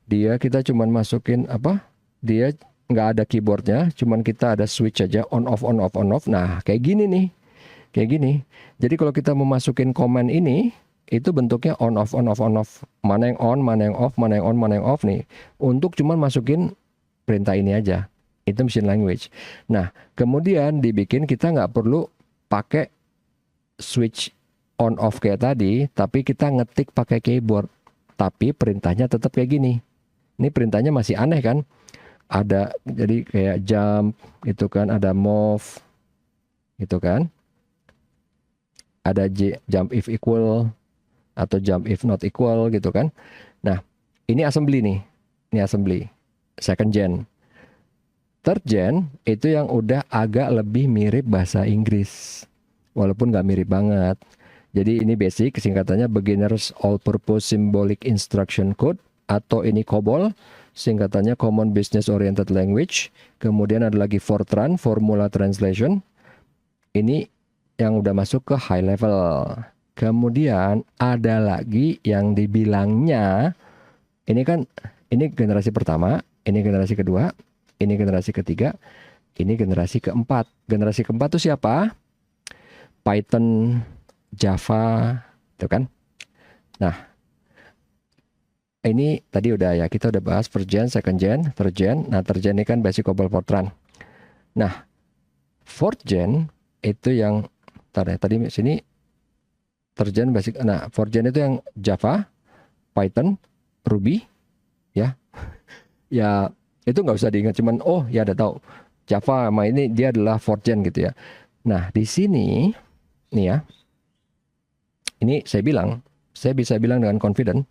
dia kita cuman masukin apa? Dia nggak ada keyboardnya, cuman kita ada switch aja on off on off on off. Nah kayak gini nih, kayak gini. Jadi kalau kita mau masukin command ini, itu bentuknya on off on off on off. Mana yang on, mana yang off, mana yang on, mana yang off nih. Untuk cuman masukin perintah ini aja. Itu machine language. Nah, kemudian dibikin kita nggak perlu pakai switch on off kayak tadi, tapi kita ngetik pakai keyboard. Tapi perintahnya tetap kayak gini. Ini perintahnya masih aneh kan? Ada jadi kayak jump gitu kan, ada move gitu kan. Ada jump if equal atau jump if not equal gitu kan. Nah, ini assembly nih. Ini assembly. Second gen. Third gen itu yang udah agak lebih mirip bahasa Inggris. Walaupun nggak mirip banget. Jadi ini basic, singkatannya Beginners All Purpose Symbolic Instruction Code. Atau ini COBOL, singkatannya Common Business Oriented Language. Kemudian ada lagi Fortran, Formula Translation. Ini yang udah masuk ke high level. Kemudian ada lagi yang dibilangnya, ini kan, ini generasi pertama, ini generasi kedua, ini generasi ketiga, ini generasi keempat. Generasi keempat itu siapa? Python, Java, itu kan. Nah, ini tadi udah ya, kita udah bahas first gen, second gen, third gen. Nah, third gen ini kan basic COBOL Fortran. Nah, fourth gen itu yang, tadi sini, third gen basic. Nah, fourth gen itu yang Java, Python, Ruby, ya. Ya, itu nggak usah diingat, cuman oh ya ada tahu. Java sama ini dia adalah fourth gen gitu ya. Nah, di sini nih ya. Ini saya bisa bilang dengan confident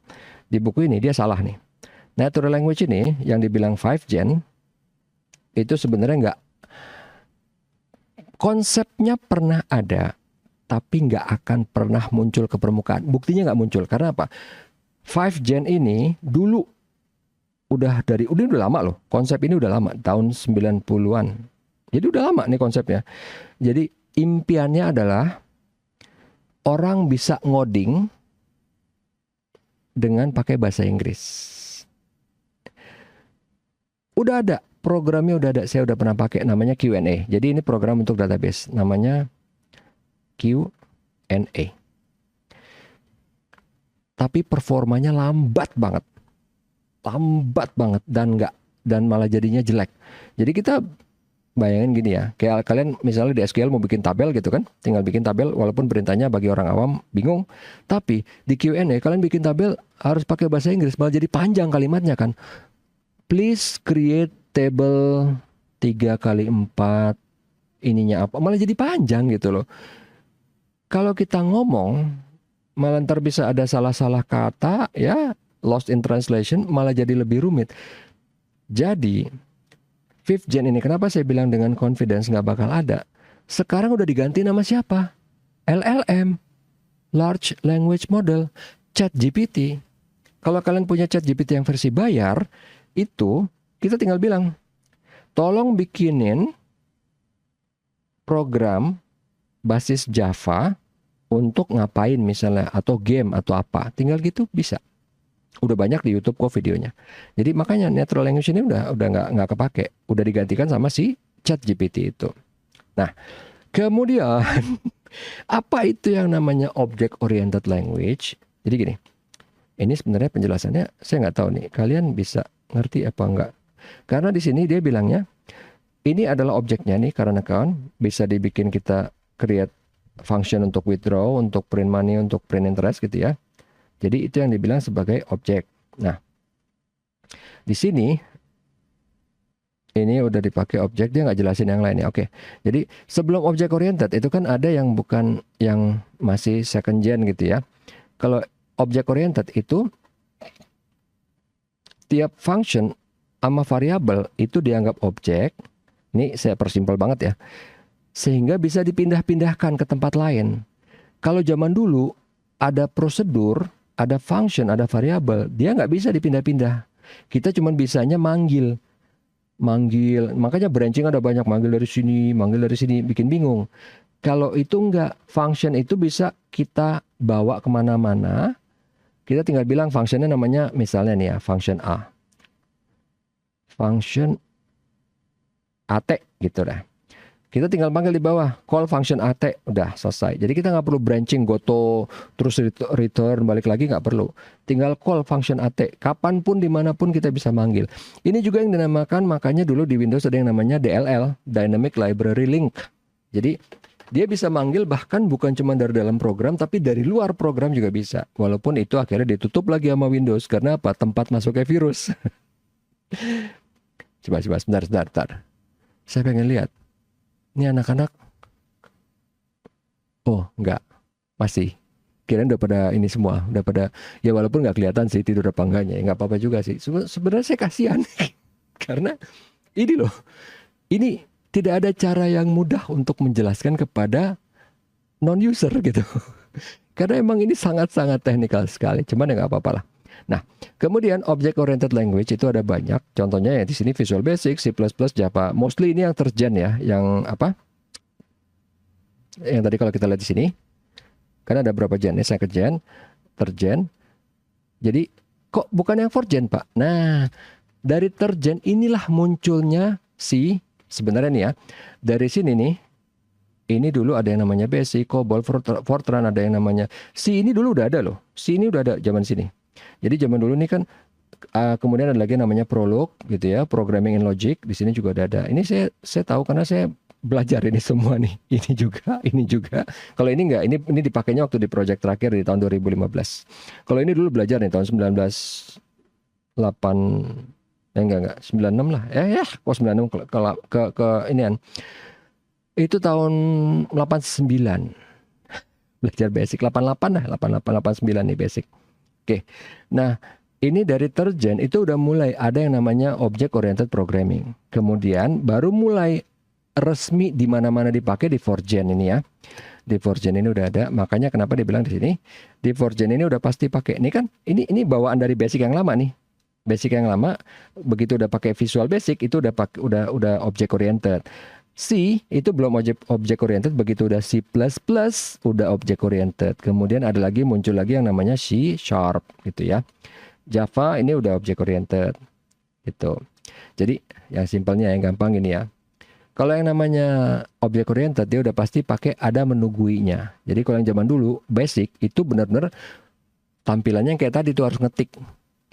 di buku ini dia salah nih. Natural language ini yang dibilang 5 gen itu sebenarnya nggak, konsepnya pernah ada tapi nggak akan pernah muncul ke permukaan. Buktinya nggak muncul karena apa? 5 gen ini dulu udah lama loh. Konsep ini udah lama, tahun 90-an. Jadi udah lama nih konsepnya. Jadi impiannya adalah orang bisa ngoding dengan pakai bahasa Inggris. Udah ada, programnya udah ada, saya udah pernah pakai, namanya Q&A. Jadi ini program untuk database, namanya Q&A. Tapi performanya lambat banget dan malah jadinya jelek. Jadi kita bayangin gini ya, kayak kalian misalnya di SQL mau bikin tabel gitu kan, tinggal bikin tabel walaupun perintahnya bagi orang awam bingung. Tapi di Q&A kalian bikin tabel harus pakai bahasa Inggris, malah jadi panjang kalimatnya kan. Please create table 3x4 ininya apa, malah jadi panjang gitu loh. Kalau kita ngomong malah ntar bisa ada salah-salah kata ya, lost in translation, malah jadi lebih rumit. Jadi 5th gen ini kenapa saya bilang dengan confidence nggak bakal ada, sekarang udah diganti nama siapa? LLM, Large Language Model, ChatGPT. Kalau kalian punya ChatGPT yang versi bayar, itu kita tinggal bilang, tolong bikinin program basis Java untuk ngapain misalnya, atau game atau apa, tinggal gitu bisa. Udah banyak di YouTube kok videonya. Jadi makanya natural language ini udah nggak kepake, udah digantikan sama si ChatGPT itu. Nah, kemudian apa itu yang namanya object oriented language? Jadi gini, ini sebenarnya penjelasannya saya nggak tahu nih, kalian bisa ngerti apa enggak? Karena di sini dia bilangnya ini adalah objeknya nih, current account bisa dibikin kita create function untuk withdraw, untuk print money, untuk print interest gitu ya. Jadi itu yang dibilang sebagai objek. Nah, di sini ini udah dipakai objek, dia nggak jelasin yang lainnya. Oke, jadi sebelum object oriented itu kan ada yang bukan, yang masih second gen gitu ya. Kalau object oriented itu tiap function sama variabel itu dianggap objek. Ini saya persimpel banget ya. Sehingga bisa dipindah-pindahkan ke tempat lain. Kalau zaman dulu ada prosedur, ada function, ada variabel, dia nggak bisa dipindah-pindah. Kita cuma bisanya manggil. Makanya branching ada banyak, manggil dari sini, bikin bingung. Kalau itu enggak, function itu bisa kita bawa kemana-mana. Kita tinggal bilang functionnya namanya misalnya nih ya, function A. Function AT gitu dah. Kita tinggal panggil di bawah, call function AT, udah selesai. Jadi kita nggak perlu branching, goto, terus return, balik lagi nggak perlu. Tinggal call function AT, kapanpun, dimanapun kita bisa manggil. Ini juga yang dinamakan, makanya dulu di Windows ada yang namanya DLL, Dynamic Library Link. Jadi dia bisa manggil bahkan bukan cuma dari dalam program, tapi dari luar program juga bisa. Walaupun itu akhirnya ditutup lagi sama Windows, karena apa? Tempat masuknya virus. Coba, sebentar. Saya pengen lihat. Ini anak-anak, oh enggak, masih. Kirain udah pada ini semua, udah pada, ya walaupun nggak kelihatan sih tidur apa enggaknya, ya nggak apa-apa juga sih. Sebenarnya saya kasihan, karena ini loh, ini tidak ada cara yang mudah untuk menjelaskan kepada non-user gitu. Karena emang ini sangat-sangat teknikal sekali, cuman ya nggak apa-apa lah. Nah, kemudian object oriented language itu ada banyak. Contohnya ya di sini Visual Basic, C++, Java. Mostly ini yang third gen ya, yang apa? Yang tadi kalau kita lihat di sini, kan ada berapa gen? Second gen, third gen. Jadi kok bukan yang fourth gen, Pak? Nah, dari third gen inilah munculnya si, sebenarnya nih ya, dari sini nih, ini dulu ada yang namanya Basic, COBOL, Fortran, ada yang namanya C, ini dulu udah ada loh. C ini udah ada zaman sini. Jadi zaman dulu nih kan, kemudian ada lagi namanya Prolog gitu ya, Programming in Logic, di sini juga ada. Ini saya tahu karena saya belajar ini semua nih. Ini juga. Kalau ini enggak, ini dipakainya waktu di project terakhir di tahun 2015. Kalau ini dulu belajar nih tahun 96 lah. Kok 96 ke inian. Itu tahun 89. Belajar basic 88 lah, 88 89 nih basic. Oke, nah ini dari third gen itu udah mulai ada yang namanya object oriented programming. Kemudian baru mulai resmi di mana-mana dipakai di fourth gen ini ya. Di fourth gen ini udah ada, makanya kenapa dibilang di sini di fourth gen ini udah pasti pakai. Ini kan ini bawaan dari basic yang lama nih. Basic yang lama begitu udah pakai Visual Basic itu udah object oriented. C itu belum object oriented, begitu udah C++ udah object oriented. Kemudian ada lagi, muncul lagi yang namanya C# gitu ya. Java ini udah object oriented gitu. Jadi yang simpelnya, yang gampang ini ya. Kalau yang namanya object oriented dia udah pasti pakai ada menu GUI-nya. Jadi kalau yang zaman dulu basic itu benar-benar tampilannya kayak tadi tuh harus ngetik.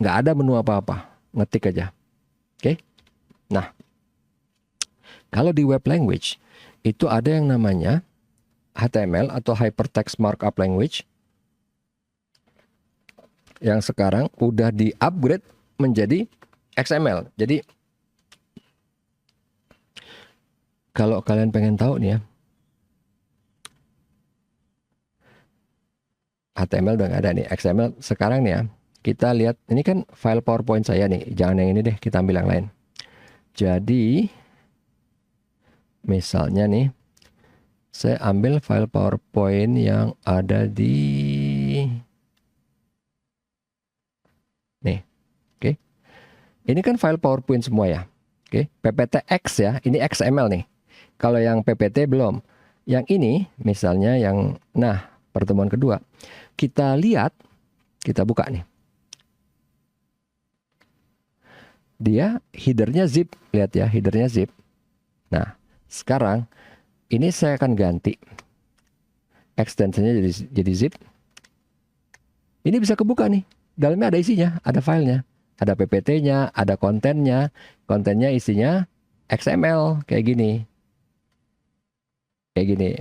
Nggak ada menu apa-apa, ngetik aja. Oke. Nah, Kalau di web language itu ada yang namanya HTML atau Hypertext Markup Language yang sekarang udah di-upgrade menjadi XML. Jadi kalau kalian pengen tahu nih ya, HTML udah nggak ada nih, XML sekarang nih ya. Kita lihat, ini kan file PowerPoint saya nih, jangan yang ini deh, kita ambil yang lain. Jadi misalnya nih, saya ambil file PowerPoint yang ada di nih, oke. Ini kan file PowerPoint semua ya, oke. PPTX ya, ini XML nih. Kalau yang PPT belum. Yang ini misalnya yang, nah pertemuan kedua, kita lihat, kita buka nih. Dia headernya zip, lihat ya, headernya zip. Nah, sekarang ini saya akan ganti extensionnya jadi zip. Ini bisa kebuka nih. Dalamnya ada isinya, ada filenya, ada PPT-nya, ada kontennya. Kontennya isinya XML kayak gini. Kayak gini.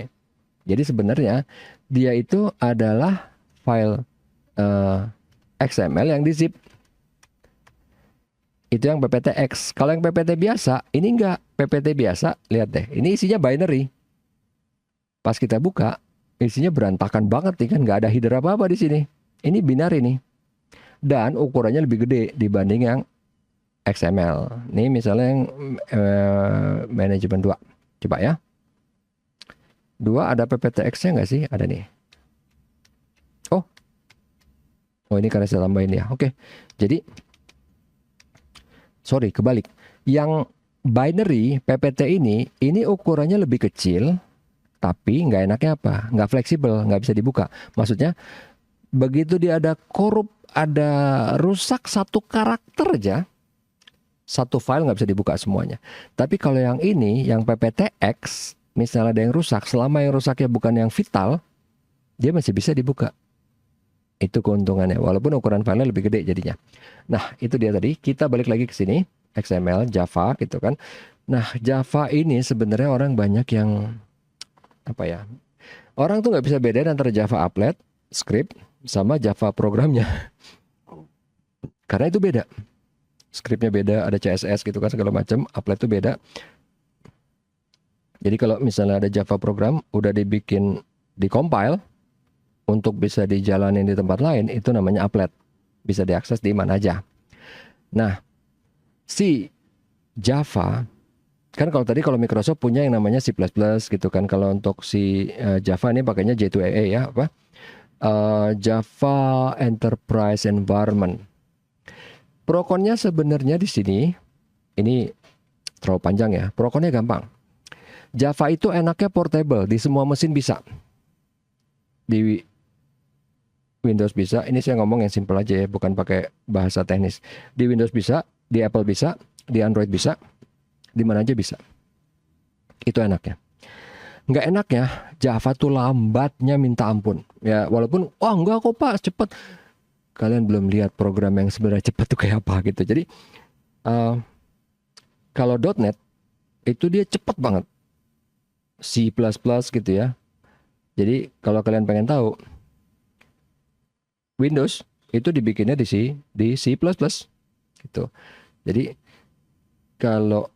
Jadi sebenarnya dia itu adalah file XML yang di zip. Itu yang PPTX. Kalau yang PPT biasa, ini enggak. PPT biasa, lihat deh. Ini isinya binary. Pas kita buka, isinya berantakan banget nih kan, nggak ada header apa-apa di sini. Ini binary nih. Dan ukurannya lebih gede dibanding yang XML. Ini misalnya yang manajemen 2. Coba ya. 2 ada PPTX-nya nggak sih? Ada nih. Oh ini karena saya tambahin ya. Oke. Jadi, sorry kebalik. Yang binary PPT ini ukurannya lebih kecil, tapi nggak enaknya apa? Nggak fleksibel, nggak bisa dibuka. Maksudnya, begitu dia ada korup, ada rusak satu karakter aja, satu file nggak bisa dibuka semuanya. Tapi kalau yang ini, yang PPTX, misalnya ada yang rusak, selama yang rusaknya bukan yang vital, dia masih bisa dibuka. Itu keuntungannya, walaupun ukuran filenya lebih gede jadinya. Nah, itu dia tadi. Kita balik lagi ke sini, XML, Java gitu kan. Nah, Java ini sebenarnya orang banyak yang apa ya? Orang tuh nggak bisa bedain antara Java applet, script, sama Java programnya. Karena itu beda. Scriptnya beda, ada CSS gitu kan segala macam. Applet itu beda. Jadi kalau misalnya ada Java program, udah dibikin, di-compile, untuk bisa dijalanin di tempat lain, itu namanya applet. Bisa diakses di mana aja. Nah, si Java, kan kalau tadi kalau Microsoft punya yang namanya C++ gitu kan. Kalau untuk si Java ini pakainya J2EE ya, apa? Java Enterprise Environment. Prokonnya sebenarnya di sini, ini terlalu panjang ya. Prokonnya gampang. Java itu enaknya portable, di semua mesin bisa. Di Windows bisa, ini saya ngomong yang simple aja ya, bukan pakai bahasa teknis. Di Windows bisa, di Apple bisa, di Android bisa, di mana aja bisa. Itu enaknya. Nggak enaknya, Java tuh lambatnya minta ampun. Ya, walaupun, wah enggak kok Pak, cepet. Kalian belum lihat program yang sebenarnya cepat tuh kayak apa gitu. Jadi, kalau .NET, itu dia cepet banget. C++ gitu ya. Jadi, kalau kalian pengen tahu, Windows itu dibikinnya di C++ gitu. Jadi kalau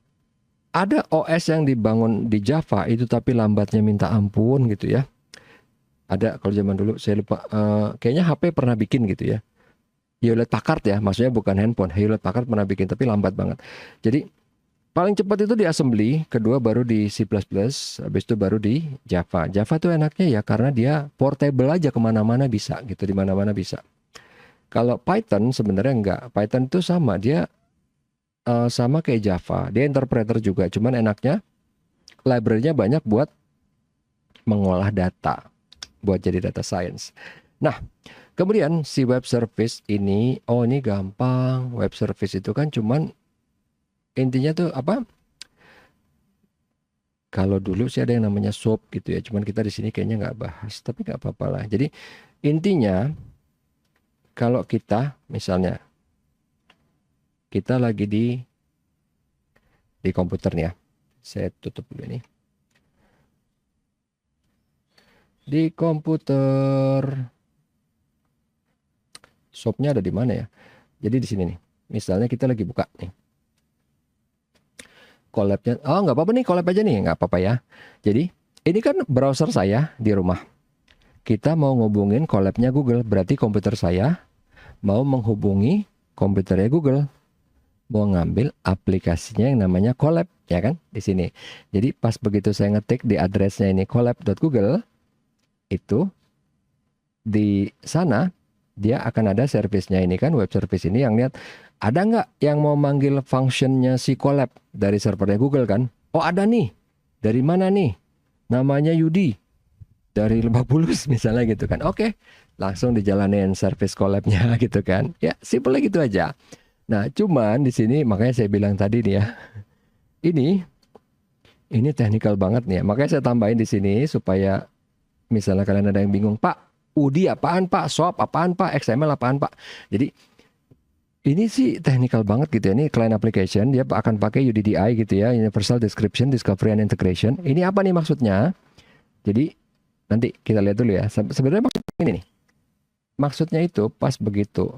ada OS yang dibangun di Java itu tapi lambatnya minta ampun gitu ya. Ada kalau zaman dulu saya lupa, kayaknya HP pernah bikin gitu ya. Hewlett Packard ya, maksudnya bukan handphone. Hewlett Packard pernah bikin tapi lambat banget. Jadi paling cepat itu di assembly, kedua baru di C++, habis itu baru di Java. Java tuh enaknya ya karena dia portable aja kemana-mana bisa gitu, di mana-mana bisa. Kalau Python sebenarnya enggak. Python itu sama, dia sama kayak Java. Dia interpreter juga, cuman enaknya library-nya banyak buat mengolah data, buat jadi data science. Nah, kemudian si web service ini, oh ini gampang. Web service itu kan cuman intinya tuh apa? Kalau dulu sih ada yang namanya SOAP gitu ya, cuman kita di sini kayaknya nggak bahas, tapi nggak apa-apa lah. Jadi intinya kalau kita misalnya kita lagi di komputer nih ya, Saya tutup dulu ini. Di komputer. Shopnya ada di mana ya? Jadi di sini nih. Misalnya kita lagi buka nih. Collab-nya. Oh, nggak apa-apa nih, collab aja nih, nggak apa-apa ya. Jadi ini kan browser saya di rumah. Kita mau ngubungin collab-nya Google, berarti komputer saya mau menghubungi komputernya Google. Mau ngambil aplikasinya yang namanya Collab, ya kan, di sini. Jadi pas begitu saya ngetik di addressnya ini collab.google, itu di sana dia akan ada servisnya ini kan, web service ini yang lihat ada nggak yang mau manggil functionnya si Collab dari servernya Google kan. Oh ada nih, dari mana nih, namanya Yudi dari Lebak Bulus misalnya gitu kan. Oke, langsung dijalanin service Collab-nya gitu kan. Ya simple gitu aja. Nah, cuman di sini makanya saya bilang tadi nih ya. Ini teknikal banget nih ya. Makanya saya tambahin di sini supaya misalnya kalian ada yang bingung, Pak, UDI apaan Pak? SOAP apaan Pak? XML apaan Pak? Jadi ini sih teknikal banget gitu ya. Ini client application, dia akan pakai UDDI gitu ya, Universal Description, Discovery and Integration. Ini apa nih maksudnya? Jadi nanti kita lihat dulu ya. Sebenarnya maksudnya ini nih. Maksudnya itu pas begitu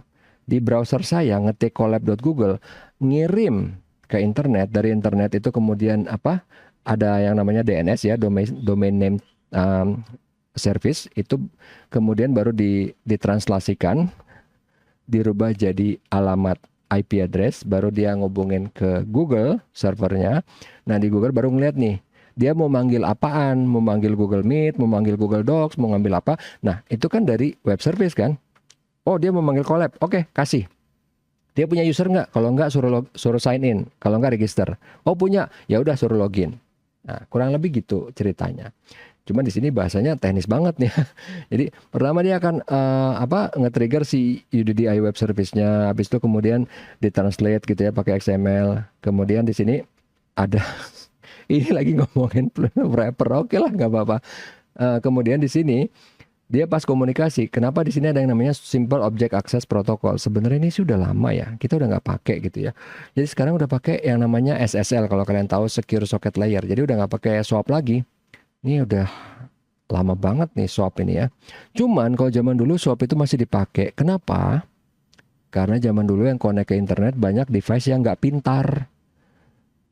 di browser saya ngetik collab.google, ngirim ke internet, dari internet itu kemudian apa, ada yang namanya DNS ya, domain name service, itu kemudian baru ditranslasikan, dirubah jadi alamat IP address, baru dia ngubungin ke Google servernya. Nah di Google baru ngeliat nih, dia mau manggil apaan, mau manggil Google Meet, mau manggil Google Docs, mau ngambil apa. Nah itu kan dari web service kan. Oh dia mau manggil collab, oke kasih. Dia punya user nggak? Kalau nggak suruh sign in, kalau nggak register. Oh punya, ya udah suruh login. Nah kurang lebih gitu ceritanya. Cuman di sini bahasanya teknis banget nih. Jadi pertama dia akan nge-trigger si UDDI web service-nya, habis itu kemudian ditranslate gitu ya pakai XML. Kemudian di sini ada ini lagi ngomongin wrapper, oke lah nggak apa-apa. Kemudian di sini dia pas komunikasi, kenapa di sini ada yang namanya Simple Object Access Protocol? Sebenarnya ini sudah lama ya, kita udah nggak pakai gitu ya. Jadi sekarang udah pakai yang namanya SSL, kalau kalian tahu Secure Socket Layer. Jadi udah nggak pakai SOAP lagi. Ini udah lama banget nih SOAP ini ya. Cuman kalau zaman dulu SOAP itu masih dipakai. Kenapa? Karena zaman dulu yang connect ke internet banyak device yang nggak pintar.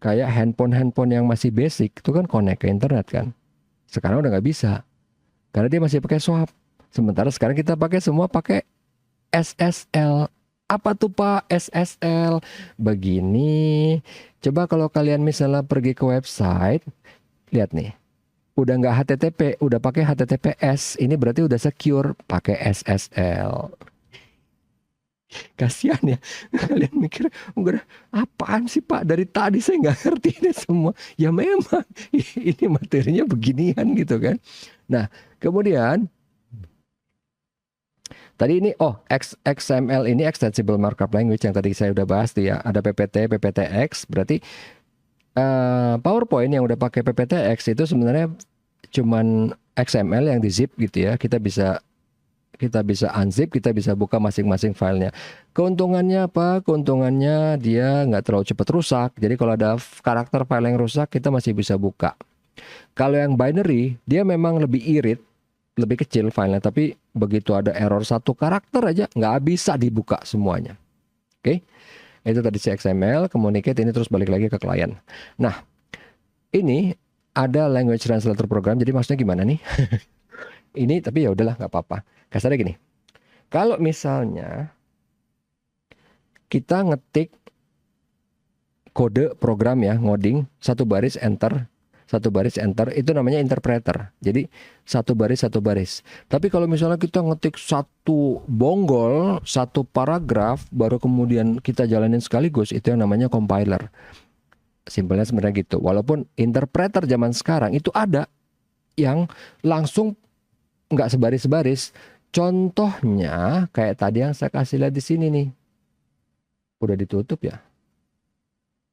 Kayak handphone yang masih basic itu kan connect ke internet kan. Sekarang udah nggak bisa. Karena dia masih pakai SOAP. Sementara sekarang kita pakai semua pakai SSL. Apa tuh Pak SSL? Begini. Coba kalau kalian misalnya pergi ke website, lihat nih. Udah nggak HTTP, udah pakai HTTPS. Ini berarti udah secure pakai SSL. Kasihan ya. Kalian mikir, enggak apaan sih Pak? Dari tadi saya nggak ngerti ini semua. Ya memang ini materinya beginian gitu kan. Nah, kemudian tadi ini XML ini Extensible Markup Language yang tadi saya udah bahas tuh ya. Ada PPT, PPTX, berarti PowerPoint yang udah pakai PPTX itu sebenarnya cuman XML yang di zip gitu ya. Kita bisa unzip, kita bisa buka masing-masing filenya. Keuntungannya apa? Keuntungannya dia nggak terlalu cepat rusak. Jadi kalau ada karakter file yang rusak, kita masih bisa buka. Kalau yang binary, dia memang lebih irit, lebih kecil filenya, tapi begitu ada error satu karakter aja, nggak bisa dibuka semuanya. Oke, itu tadi si XML, communicate, ini terus balik lagi ke klien. Nah, ini ada language translator program, jadi maksudnya gimana nih? Ini tapi ya udahlah nggak apa-apa. Kasarnya gini, kalau misalnya kita ngetik kode program ya, ngoding, satu baris enter, itu namanya interpreter. Jadi satu baris. Tapi kalau misalnya kita ngetik satu bonggol, satu paragraf, baru kemudian kita jalanin sekaligus, itu yang namanya compiler. Simpelnya sebenarnya gitu. Walaupun interpreter zaman sekarang itu ada yang langsung nggak sebaris-baris. Contohnya kayak tadi yang saya kasih lihat di sini nih. Udah ditutup ya.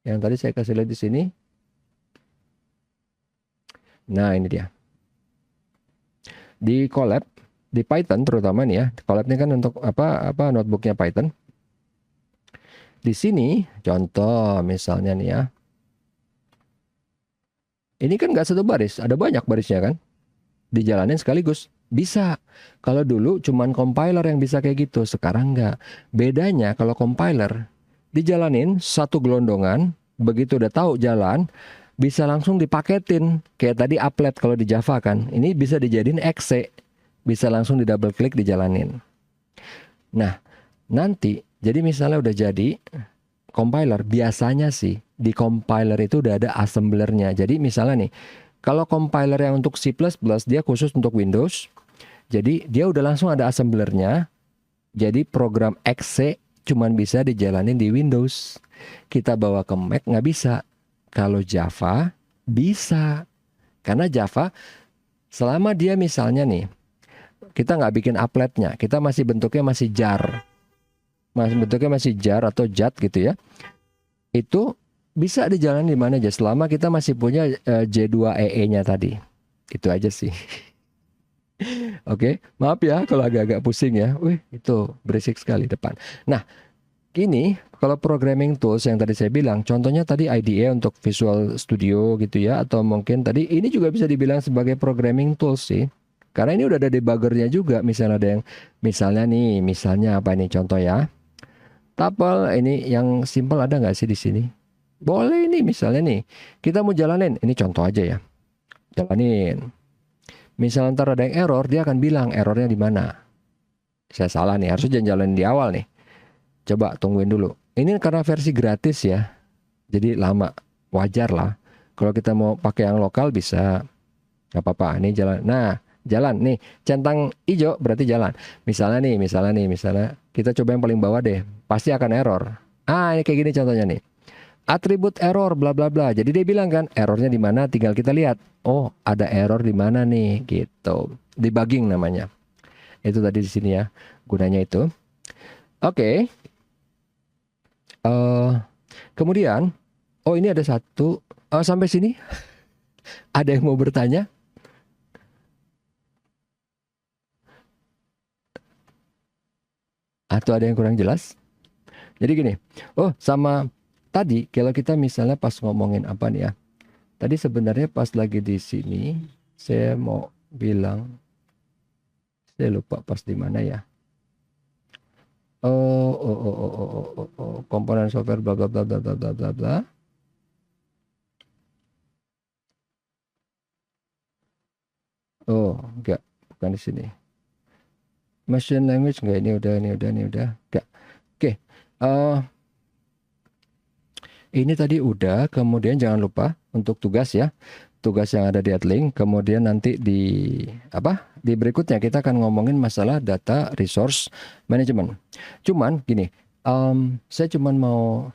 Yang tadi saya kasih lihat di sini. Nah, ini dia. Di Colab, di Python terutama nih ya. Colab ini kan untuk apa notebooknya Python. Di sini contoh misalnya nih ya. Ini kan nggak satu baris, ada banyak barisnya kan? Dijalanin sekaligus. Bisa. Kalau dulu cuman compiler yang bisa kayak gitu, sekarang nggak. Bedanya kalau compiler dijalanin satu gelondongan, begitu udah tahu jalan, bisa langsung dipaketin. Kayak tadi applet kalau di Java kan. Ini bisa dijadiin exe. Bisa langsung di double klik dijalanin. Nah, nanti jadi misalnya udah jadi compiler, biasanya sih di compiler itu udah ada assemblernya. Jadi misalnya nih, kalau compiler yang untuk C++ dia khusus untuk Windows. Jadi dia udah langsung ada assemblernya. Jadi program exe cuman bisa dijalanin di Windows. Kita bawa ke Mac nggak bisa. Kalau Java bisa. Karena Java selama dia misalnya nih, kita nggak bikin appletnya, kita masih bentuknya masih jar. Bentuknya masih jar atau JAT gitu ya. Itu bisa dijalanin di mana aja selama kita masih punya J2EE-nya tadi. Itu aja sih. Oke, maaf ya kalau agak-agak pusing ya. Wih, itu berisik sekali depan. Nah, ini kalau programming tools yang tadi saya bilang, contohnya tadi IDE untuk Visual Studio gitu ya, atau mungkin tadi ini juga bisa dibilang sebagai programming tools sih. Karena ini udah ada debuggernya juga, misalnya ada yang misalnya apa ini contoh ya. Tuple ini yang simple ada nggak sih di sini? Boleh ini misalnya nih, kita mau jalanin, ini contoh aja ya. Jalanin. Misalnya ntar ada yang error, dia akan bilang errornya di mana. Saya salah nih, harusnya jangan jalanin di awal nih. Coba tungguin dulu. Ini karena versi gratis ya, jadi lama, wajar lah. Kalau kita mau pakai yang lokal bisa, nggak apa-apa. Ini jalan. Nah, jalan nih, centang hijau berarti jalan. Misalnya kita coba yang paling bawah deh, pasti akan error. Ini kayak gini contohnya nih. Atribut error bla bla bla. Jadi dia bilang kan errornya di mana, tinggal kita lihat. Oh, ada error di mana nih gitu. Debugging namanya. Itu tadi di sini ya, gunanya itu. Oke. Kemudian, ini ada satu. Sampai sini ada yang mau bertanya? Atau ada yang kurang jelas? Jadi gini. Sama tadi kalau kita misalnya pas ngomongin apa nih ya. Tadi sebenarnya pas lagi di sini saya mau bilang, saya lupa pas di mana ya. Komponen software bla bla bla bla bla bla bla bla. Enggak, bukan di sini. Machine language enggak, ini udah. Enggak. Oke. Ini tadi udah, kemudian jangan lupa untuk tugas ya. Tugas yang ada di Adlink, kemudian nanti di berikutnya kita akan ngomongin masalah data resource management. Cuman gini, saya cuman mau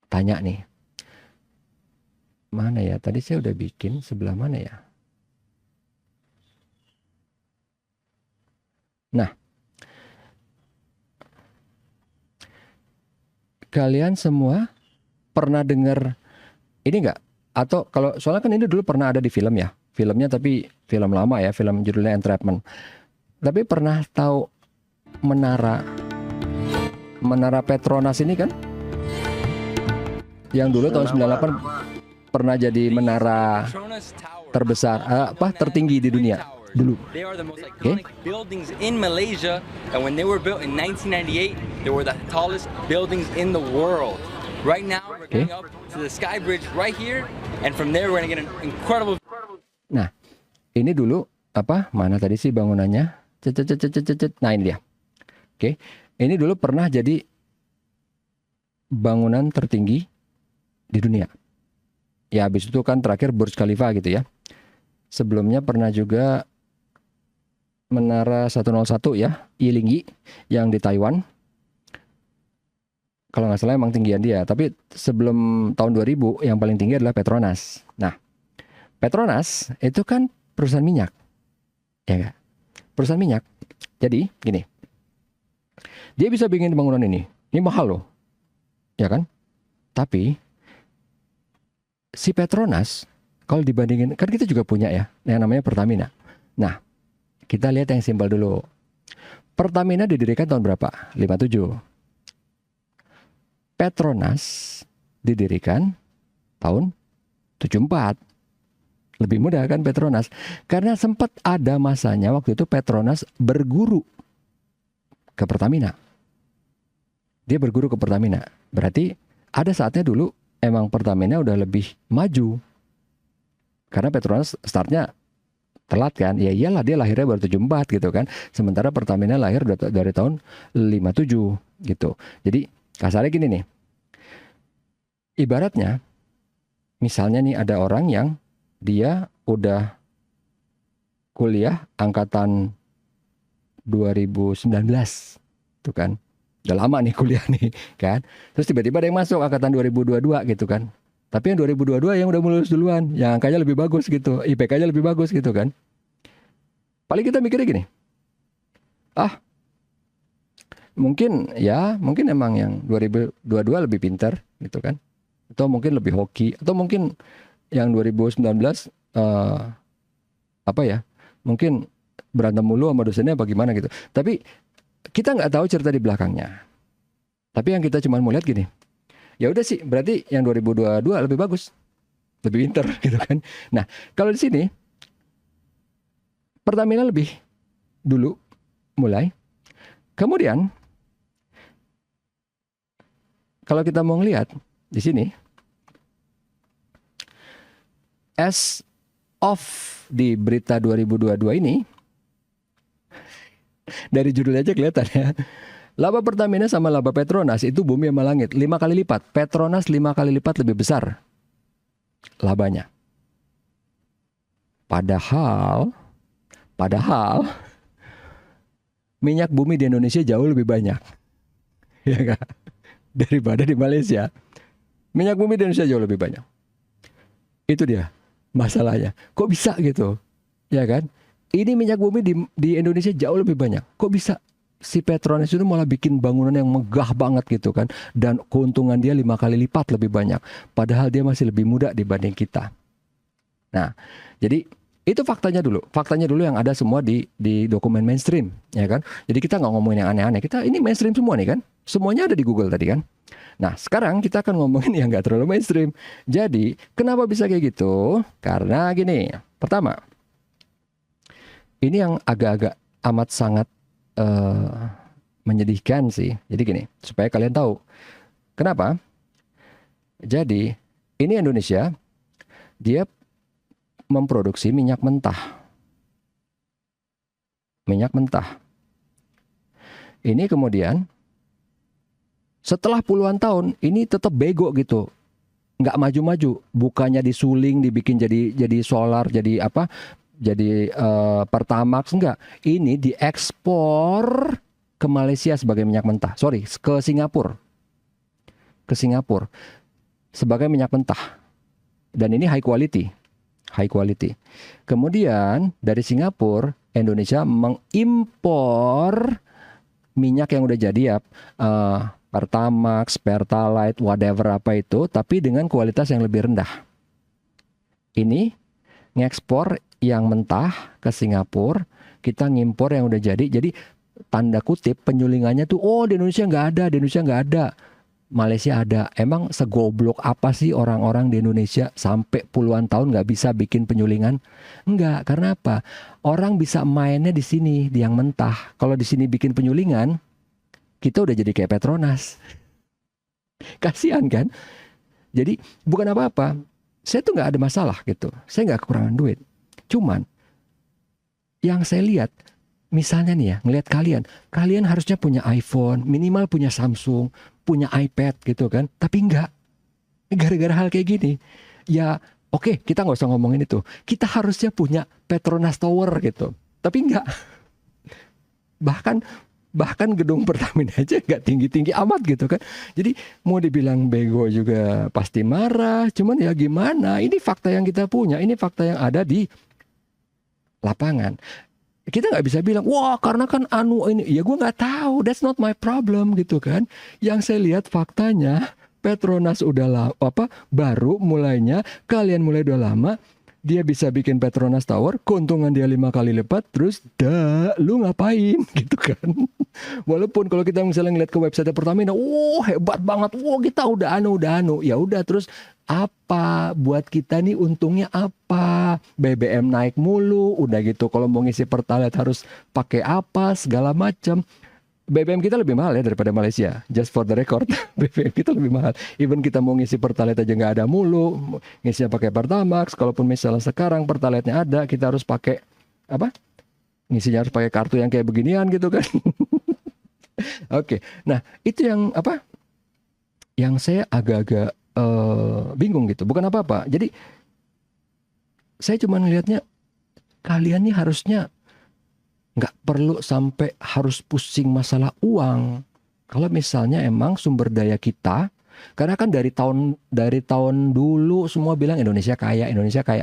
tanya nih. Mana ya? Tadi saya udah bikin sebelah mana ya? Nah, kalian semua pernah dengar ini enggak? Atau kalau soalnya kan ini dulu pernah ada di film ya, filmnya tapi film lama ya, film judulnya Entrapment. Tapi pernah tahu menara Petronas ini kan? Yang dulu tahun 98 pernah jadi menara terbesar, tertinggi di dunia dulu. They are the most iconic buildings in Malaysia, and when they were built in 1998, they were the tallest buildings in the world. Right now, we're going up to the Sky Bridge right here, and from there we're going to get an incredible. Nah, ini dulu mana tadi sih bangunannya? Nah, ini dia. Oke, ini dulu pernah jadi bangunan tertinggi di dunia. Ya, habis itu kan terakhir Burj Khalifa gitu ya. Sebelumnya pernah juga Menara 101 ya, Yilingyi yang di Taiwan. Kalau nggak salah emang tinggian dia, tapi sebelum tahun 2000 yang paling tinggi adalah Petronas. Nah, Petronas itu kan perusahaan minyak, ya nggak? Perusahaan minyak. Jadi gini, dia bisa bikin bangunan ini mahal loh, ya kan? Tapi si Petronas kalau dibandingin, kan kita juga punya ya, yang namanya Pertamina. Nah, kita lihat yang simpel dulu. Pertamina didirikan tahun berapa? 57. Petronas didirikan tahun 74. Lebih mudah kan Petronas? Karena sempat ada masanya waktu itu Petronas berguru ke Pertamina. Dia berguru ke Pertamina. Berarti ada saatnya dulu emang Pertamina udah lebih maju. Karena Petronas startnya telat kan. Ya iyalah, dia lahirnya baru 74 gitu kan. Sementara Pertamina lahir dari tahun 57 gitu. Jadi kasarnya gini nih. Ibaratnya misalnya nih ada orang yang dia udah kuliah angkatan 2019 tuh kan. Udah lama nih kuliah nih kan. Terus tiba-tiba ada yang masuk angkatan 2022 gitu kan. Tapi yang 2022 yang udah lulus duluan, yang angkanya lebih bagus gitu, IPK-nya lebih bagus gitu kan. Paling kita mikirnya gini. Mungkin emang yang 2022 lebih pintar gitu kan. Atau mungkin lebih hoki, atau mungkin yang 2019 mungkin berantem mulu sama dosennya bagaimana gitu. Tapi kita nggak tahu cerita di belakangnya. Tapi yang kita cuma mau lihat gini, ya udah sih, berarti yang 2022 lebih bagus, lebih pintar gitu kan. Nah kalau di sini Pertamina lebih dulu mulai, kemudian kalau kita mau ngelihat di sini, as of di berita 2022 ini, dari judulnya aja kelihatan ya. Laba Pertamina sama laba Petronas itu bumi sama langit, 5 kali lipat. Petronas 5 kali lipat lebih besar labanya. Padahal minyak bumi di Indonesia jauh lebih banyak, ya kan? Daripada di Malaysia. Minyak bumi di Indonesia jauh lebih banyak. Itu dia masalahnya. Kok bisa gitu? Ya kan? Ini minyak bumi di Indonesia jauh lebih banyak. Kok bisa si Petronas itu malah bikin bangunan yang megah banget gitu kan? Dan keuntungan dia 5 kali lipat lebih banyak. Padahal dia masih lebih muda dibanding kita. Nah, jadi itu faktanya dulu. Faktanya dulu yang ada semua di dokumen mainstream, ya kan? Jadi kita nggak ngomongin yang aneh-aneh. Kita ini mainstream semua nih kan? Semuanya ada di Google tadi kan? Nah, sekarang kita akan ngomongin yang nggak terlalu mainstream. Jadi, kenapa bisa kayak gitu? Karena gini, pertama, ini yang agak-agak amat sangat menyedihkan sih. Jadi gini, supaya kalian tahu. Kenapa? Jadi, ini Indonesia, dia memproduksi minyak mentah. Minyak mentah. Ini kemudian, setelah puluhan tahun, ini tetap bego gitu. Nggak maju-maju. Bukannya disuling, dibikin jadi solar, jadi apa? Jadi Pertamax, enggak. Ini diekspor ke Malaysia sebagai minyak mentah. Sorry, ke Singapura. Ke Singapura. Sebagai minyak mentah. Dan ini high quality. High quality. Kemudian dari Singapura, Indonesia mengimpor minyak yang udah jadi ya. Pertamax, Pertalite, whatever apa itu. Tapi dengan kualitas yang lebih rendah. Ini ngekspor yang mentah ke Singapura, kita ngimpor yang udah jadi. Jadi tanda kutip penyulingannya tuh, oh di Indonesia nggak ada, di Indonesia nggak ada, Malaysia ada. Emang segoblok apa sih orang-orang di Indonesia sampai puluhan tahun nggak bisa bikin penyulingan? Enggak, karena apa? Orang bisa mainnya di sini, di yang mentah. Kalau di sini bikin penyulingan, kita udah jadi kayak Petronas. Kasihan kan? Jadi bukan apa-apa. Saya tuh nggak ada masalah gitu. Saya nggak kekurangan duit. Cuman yang saya lihat, misalnya nih ya, ngelihat kalian harusnya punya iPhone, minimal punya Samsung, punya iPad gitu kan. Tapi enggak. Gara-gara hal kayak gini. Ya oke, kita nggak usah ngomongin itu. Kita harusnya punya Petronas Tower gitu. Tapi enggak. Bahkan gedung Pertamina aja nggak tinggi-tinggi amat gitu kan. Jadi mau dibilang bego juga pasti marah. Cuman ya gimana, ini fakta yang kita punya. Ini fakta yang ada di lapangan. Kita nggak bisa bilang, wah karena kan ini. Ya gue nggak tahu, that's not my problem gitu kan. Yang saya lihat faktanya, Petronas udah baru mulainya, kalian mulai udah lama. Dia bisa bikin Petronas Tower, keuntungan dia 5 kali lipat, terus lu ngapain gitu kan. Walaupun kalau kita misalnya ngeliat ke website Pertamina, hebat banget, kita udah anu. Ya udah, terus apa buat kita nih untungnya apa? BBM naik mulu, udah gitu kalau mau ngisi Pertalite harus pakai apa segala macam. BBM kita lebih mahal ya daripada Malaysia. Just for the record, BBM kita lebih mahal. Even kita mau ngisi Pertalite aja nggak ada mulu. Ngisinya pakai Pertamax. Kalaupun misalnya sekarang Pertalite-nya ada, kita harus pakai apa? Ngisinya harus pakai kartu yang kayak beginian gitu kan. Oke. Nah, itu yang apa? Yang saya agak-agak bingung gitu. Bukan apa-apa. Jadi saya cuma ngelihatnya kalian nih harusnya nggak perlu sampai harus pusing masalah uang. Kalau misalnya emang sumber daya kita, karena kan dari tahun dulu semua bilang Indonesia kaya.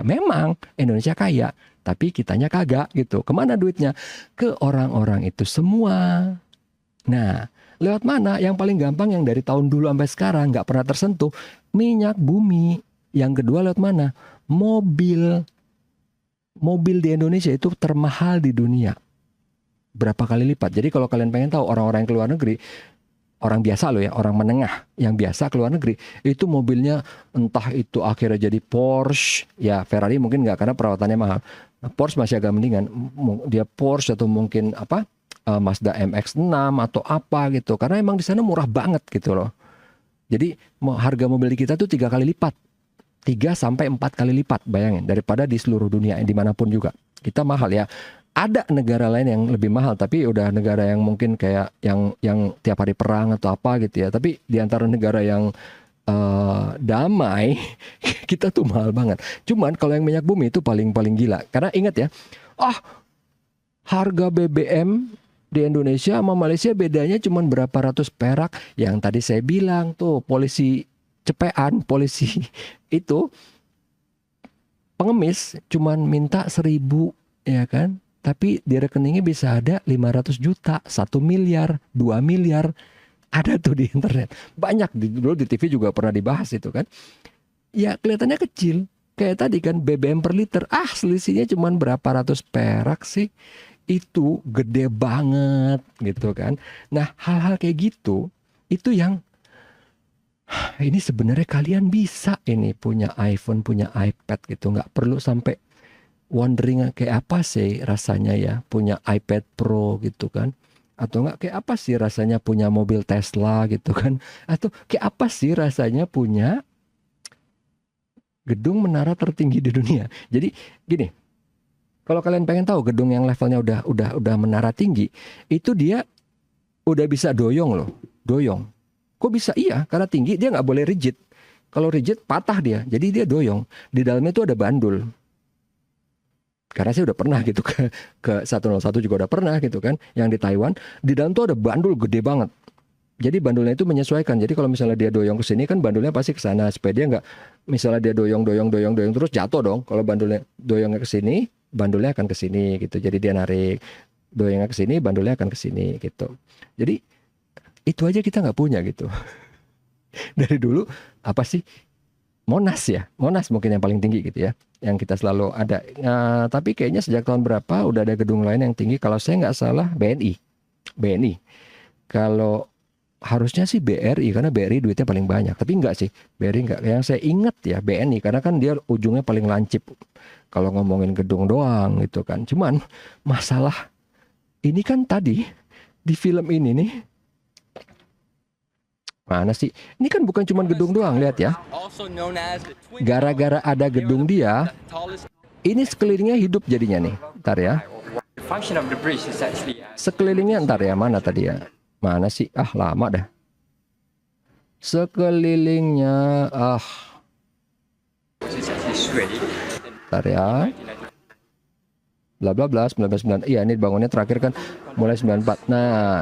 Memang Indonesia kaya, tapi kitanya kagak gitu. Kemana duitnya? Ke orang-orang itu semua. Nah, lewat mana? Yang paling gampang yang dari tahun dulu sampai sekarang nggak pernah tersentuh, minyak bumi. Yang kedua lewat mana? Mobil. Mobil di Indonesia itu termahal di dunia. Berapa kali lipat. Jadi kalau kalian pengen tahu orang-orang yang keluar negeri, orang biasa loh ya, orang menengah yang biasa keluar negeri, itu mobilnya entah itu akhirnya jadi Porsche, ya Ferrari mungkin nggak karena perawatannya mahal. Nah, Porsche masih agak mendingan, dia Porsche atau mungkin apa Mazda MX-6 atau apa gitu, karena emang di sana murah banget gitu loh. Jadi harga mobil di kita tuh 3 kali lipat, 3 sampai 4 kali lipat, bayangin, daripada di seluruh dunia dimanapun juga. Kita mahal ya. Ada negara lain yang lebih mahal, tapi udah negara yang mungkin kayak yang tiap hari perang atau apa gitu ya. Tapi di antara negara yang damai, kita tuh mahal banget. Cuman kalau yang minyak bumi itu paling gila. Karena ingat ya, harga BBM di Indonesia sama Malaysia bedanya cuman berapa ratus perak. Yang tadi saya bilang tuh polisi cepean, polisi itu pengemis cuman minta 1.000 ya kan. Tapi di rekeningnya bisa ada 500 juta, 1 miliar, 2 miliar. Ada tuh di internet. Banyak, dulu di TV juga pernah dibahas itu kan. Ya kelihatannya kecil. Kayak tadi kan BBM per liter. Selisihnya cuma berapa ratus perak sih. Itu gede banget gitu kan. Nah hal-hal kayak gitu, itu yang ini sebenarnya kalian bisa ini punya iPhone, punya iPad gitu. Nggak perlu sampai wondering kayak apa sih rasanya ya punya iPad Pro gitu kan, atau enggak kayak apa sih rasanya punya mobil Tesla gitu kan, atau kayak apa sih rasanya punya gedung menara tertinggi di dunia. Jadi gini, kalau kalian pengen tahu gedung yang levelnya udah menara tinggi, itu dia udah bisa doyong loh, doyong. Kok bisa? Iya, karena tinggi dia nggak boleh rigid. Kalau rigid patah dia, jadi dia doyong. Di dalamnya itu ada bandul. Karena saya udah pernah gitu ke 101 juga udah pernah gitu kan, yang di Taiwan, di dalam tuh ada bandul gede banget. Jadi bandulnya itu menyesuaikan. Jadi kalau misalnya dia doyong ke sini kan bandulnya pasti ke sana supaya dia nggak, misalnya dia doyong terus jatuh dong. Kalau bandulnya doyongnya ke sini, bandulnya akan ke sini gitu. Jadi dia narik, doyongnya ke sini, bandulnya akan ke sini gitu. Jadi itu aja kita nggak punya gitu. Dari dulu apa sih? Monas ya, Monas mungkin yang paling tinggi gitu ya, yang kita selalu ada. Tapi kayaknya sejak tahun berapa udah ada gedung lain yang tinggi. Kalau saya nggak salah BNI. Kalau harusnya sih BRI, karena BRI duitnya paling banyak. Tapi enggak sih, BRI enggak. Yang saya ingat ya BNI, karena kan dia ujungnya paling lancip. Kalau ngomongin gedung doang gitu kan. Cuman masalah ini kan tadi di film ini nih. Mana sih? Ini kan bukan cuma gedung doang, lihat ya. Gara-gara ada gedung dia, ini sekelilingnya hidup jadinya nih. Ntar ya. Sekelilingnya ntar ya, mana tadi ya? Mana sih? Lama dah. Sekelilingnya, ntar ya. Bla bla bla, 1999. Iya, ini bangunnya terakhir kan mulai 94. Nah,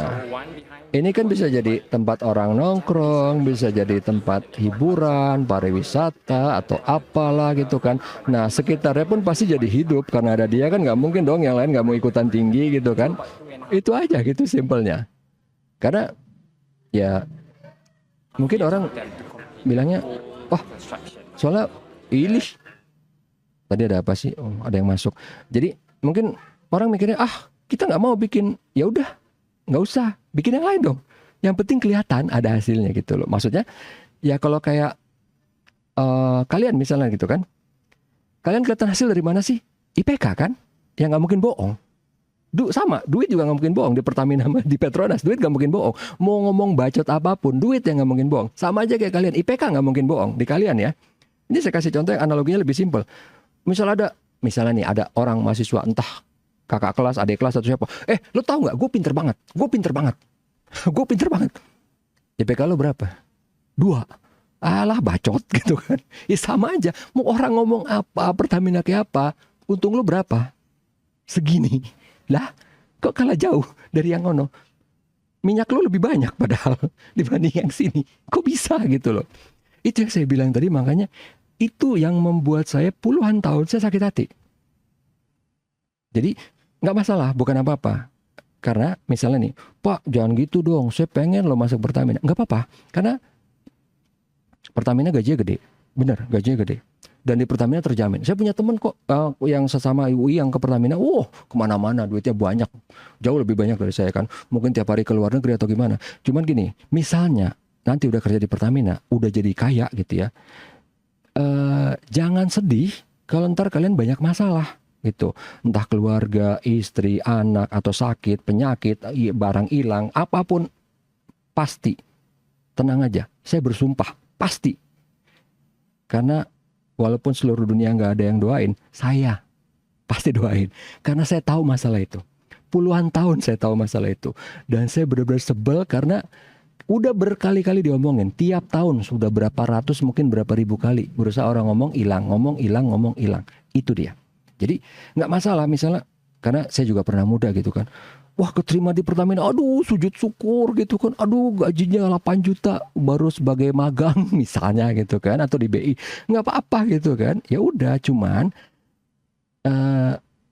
ini kan bisa jadi tempat orang nongkrong, bisa jadi tempat hiburan, pariwisata, atau apalah gitu kan. Nah sekitarnya pun pasti jadi hidup, karena ada dia kan nggak mungkin dong yang lain nggak mau ikutan tinggi gitu kan. Itu aja gitu simpelnya. Karena ya mungkin orang bilangnya, soalnya ini Tadi ada apa sih? Oh, ada yang masuk. Jadi mungkin orang mikirnya, kita nggak mau bikin, ya udah, nggak usah bikin yang lain dong. Yang penting kelihatan ada hasilnya gitu loh. Maksudnya ya kalau kayak kalian misalnya gitu kan, kalian kelihatan hasil dari mana sih? IPK kan, yang nggak mungkin bohong. Sama, duit juga nggak mungkin bohong di Pertamina sama di Petronas, duit nggak mungkin bohong. Mau ngomong bacot apapun, duit yang nggak mungkin bohong. Sama aja kayak kalian, IPK nggak mungkin bohong di kalian ya. Ini saya kasih contoh yang analoginya lebih simpel. Misalnya nih ada orang mahasiswa entah kakak kelas, adik kelas atau siapa. Lo tahu nggak? Gue pinter banget. Gue pinter banget. Gue pinter banget. IPK lo berapa? 2. Alah bacot gitu kan. Ya sama aja. Mau orang ngomong apa, Pertamina kayak apa, untung lo berapa? Segini. Lah, kok kalah jauh dari yang ngono? Minyak lo lebih banyak padahal dibanding yang sini. Kok bisa gitu loh? Itu yang saya bilang tadi, makanya itu yang membuat saya puluhan tahun saya sakit hati. Jadi nggak masalah, bukan apa-apa. Karena misalnya nih, Pak jangan gitu dong, saya pengen lo masuk Pertamina. Nggak apa-apa, karena Pertamina gajinya gede. Bener, gajinya gede. Dan di Pertamina terjamin. Saya punya temen kok yang sesama UI yang ke Pertamina, kemana-mana duitnya banyak. Jauh lebih banyak dari saya kan. Mungkin tiap hari ke luar negeri atau gimana. Cuman gini, misalnya nanti udah kerja di Pertamina, udah jadi kaya gitu ya. Jangan sedih kalau ntar kalian banyak masalah gitu. Entah keluarga, istri, anak, atau sakit, penyakit, barang hilang, apapun pasti. Tenang aja, saya bersumpah, pasti. Karena walaupun seluruh dunia nggak ada yang doain, saya pasti doain. Karena saya tahu masalah itu. Puluhan tahun saya tahu masalah itu. Dan saya benar-benar sebel karena udah berkali-kali diomongin. Tiap tahun sudah berapa ratus, mungkin berapa ribu kali. Berusaha orang ngomong hilang, ngomong hilang, ngomong hilang. Itu dia. Jadi nggak masalah misalnya, karena saya juga pernah muda gitu kan. Wah keterima di Pertamina, aduh sujud syukur gitu kan. Aduh gajinya 8 juta baru sebagai magang misalnya gitu kan. Atau di BI, nggak apa-apa gitu kan. Ya udah, cuman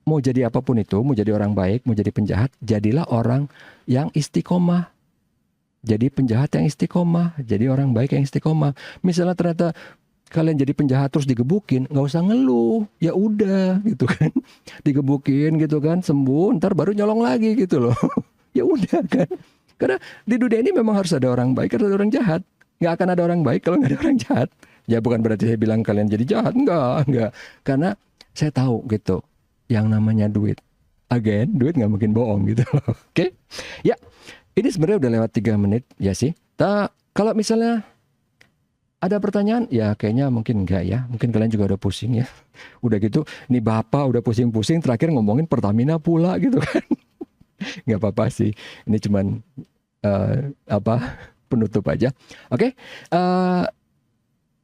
mau jadi apapun itu, mau jadi orang baik, mau jadi penjahat, jadilah orang yang istiqomah. Jadi penjahat yang istiqomah, jadi orang baik yang istiqomah. Misalnya ternyata kalian jadi penjahat terus digebukin, nggak usah ngeluh, ya udah gitu kan, digebukin gitu kan, sembuh, ntar baru nyolong lagi gitu loh. Ya udah kan, karena di dunia ini memang harus ada orang baik, harus ada orang jahat. Nggak akan ada orang baik kalau nggak ada orang jahat. Ya bukan berarti saya bilang kalian jadi jahat, enggak, karena saya tahu gitu, yang namanya duit, duit nggak mungkin bohong gitu loh. Oke, ya. Ini sebenarnya udah lewat 3 menit ya sih. Kalau misalnya ada pertanyaan, ya kayaknya mungkin enggak ya. Mungkin kalian juga udah pusing ya. Udah gitu, nih Bapak udah pusing-pusing terakhir ngomongin Pertamina pula gitu kan. Nggak apa-apa sih. Ini cuman penutup aja. Oke.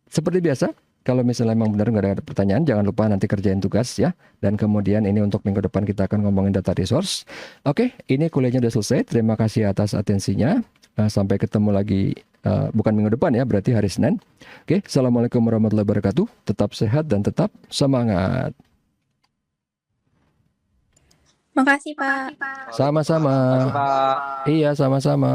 Seperti biasa, kalau misalnya memang benar nggak ada pertanyaan, jangan lupa nanti kerjain tugas ya. Dan kemudian ini untuk minggu depan kita akan ngomongin data resource. Oke, ini kuliahnya udah selesai. Terima kasih atas atensinya. Sampai ketemu lagi, bukan minggu depan ya, berarti hari Senin. Oke, Assalamualaikum warahmatullahi wabarakatuh. Tetap sehat dan tetap semangat. Makasih Pak. Sama-sama. Makasih, Pak. Iya, sama-sama.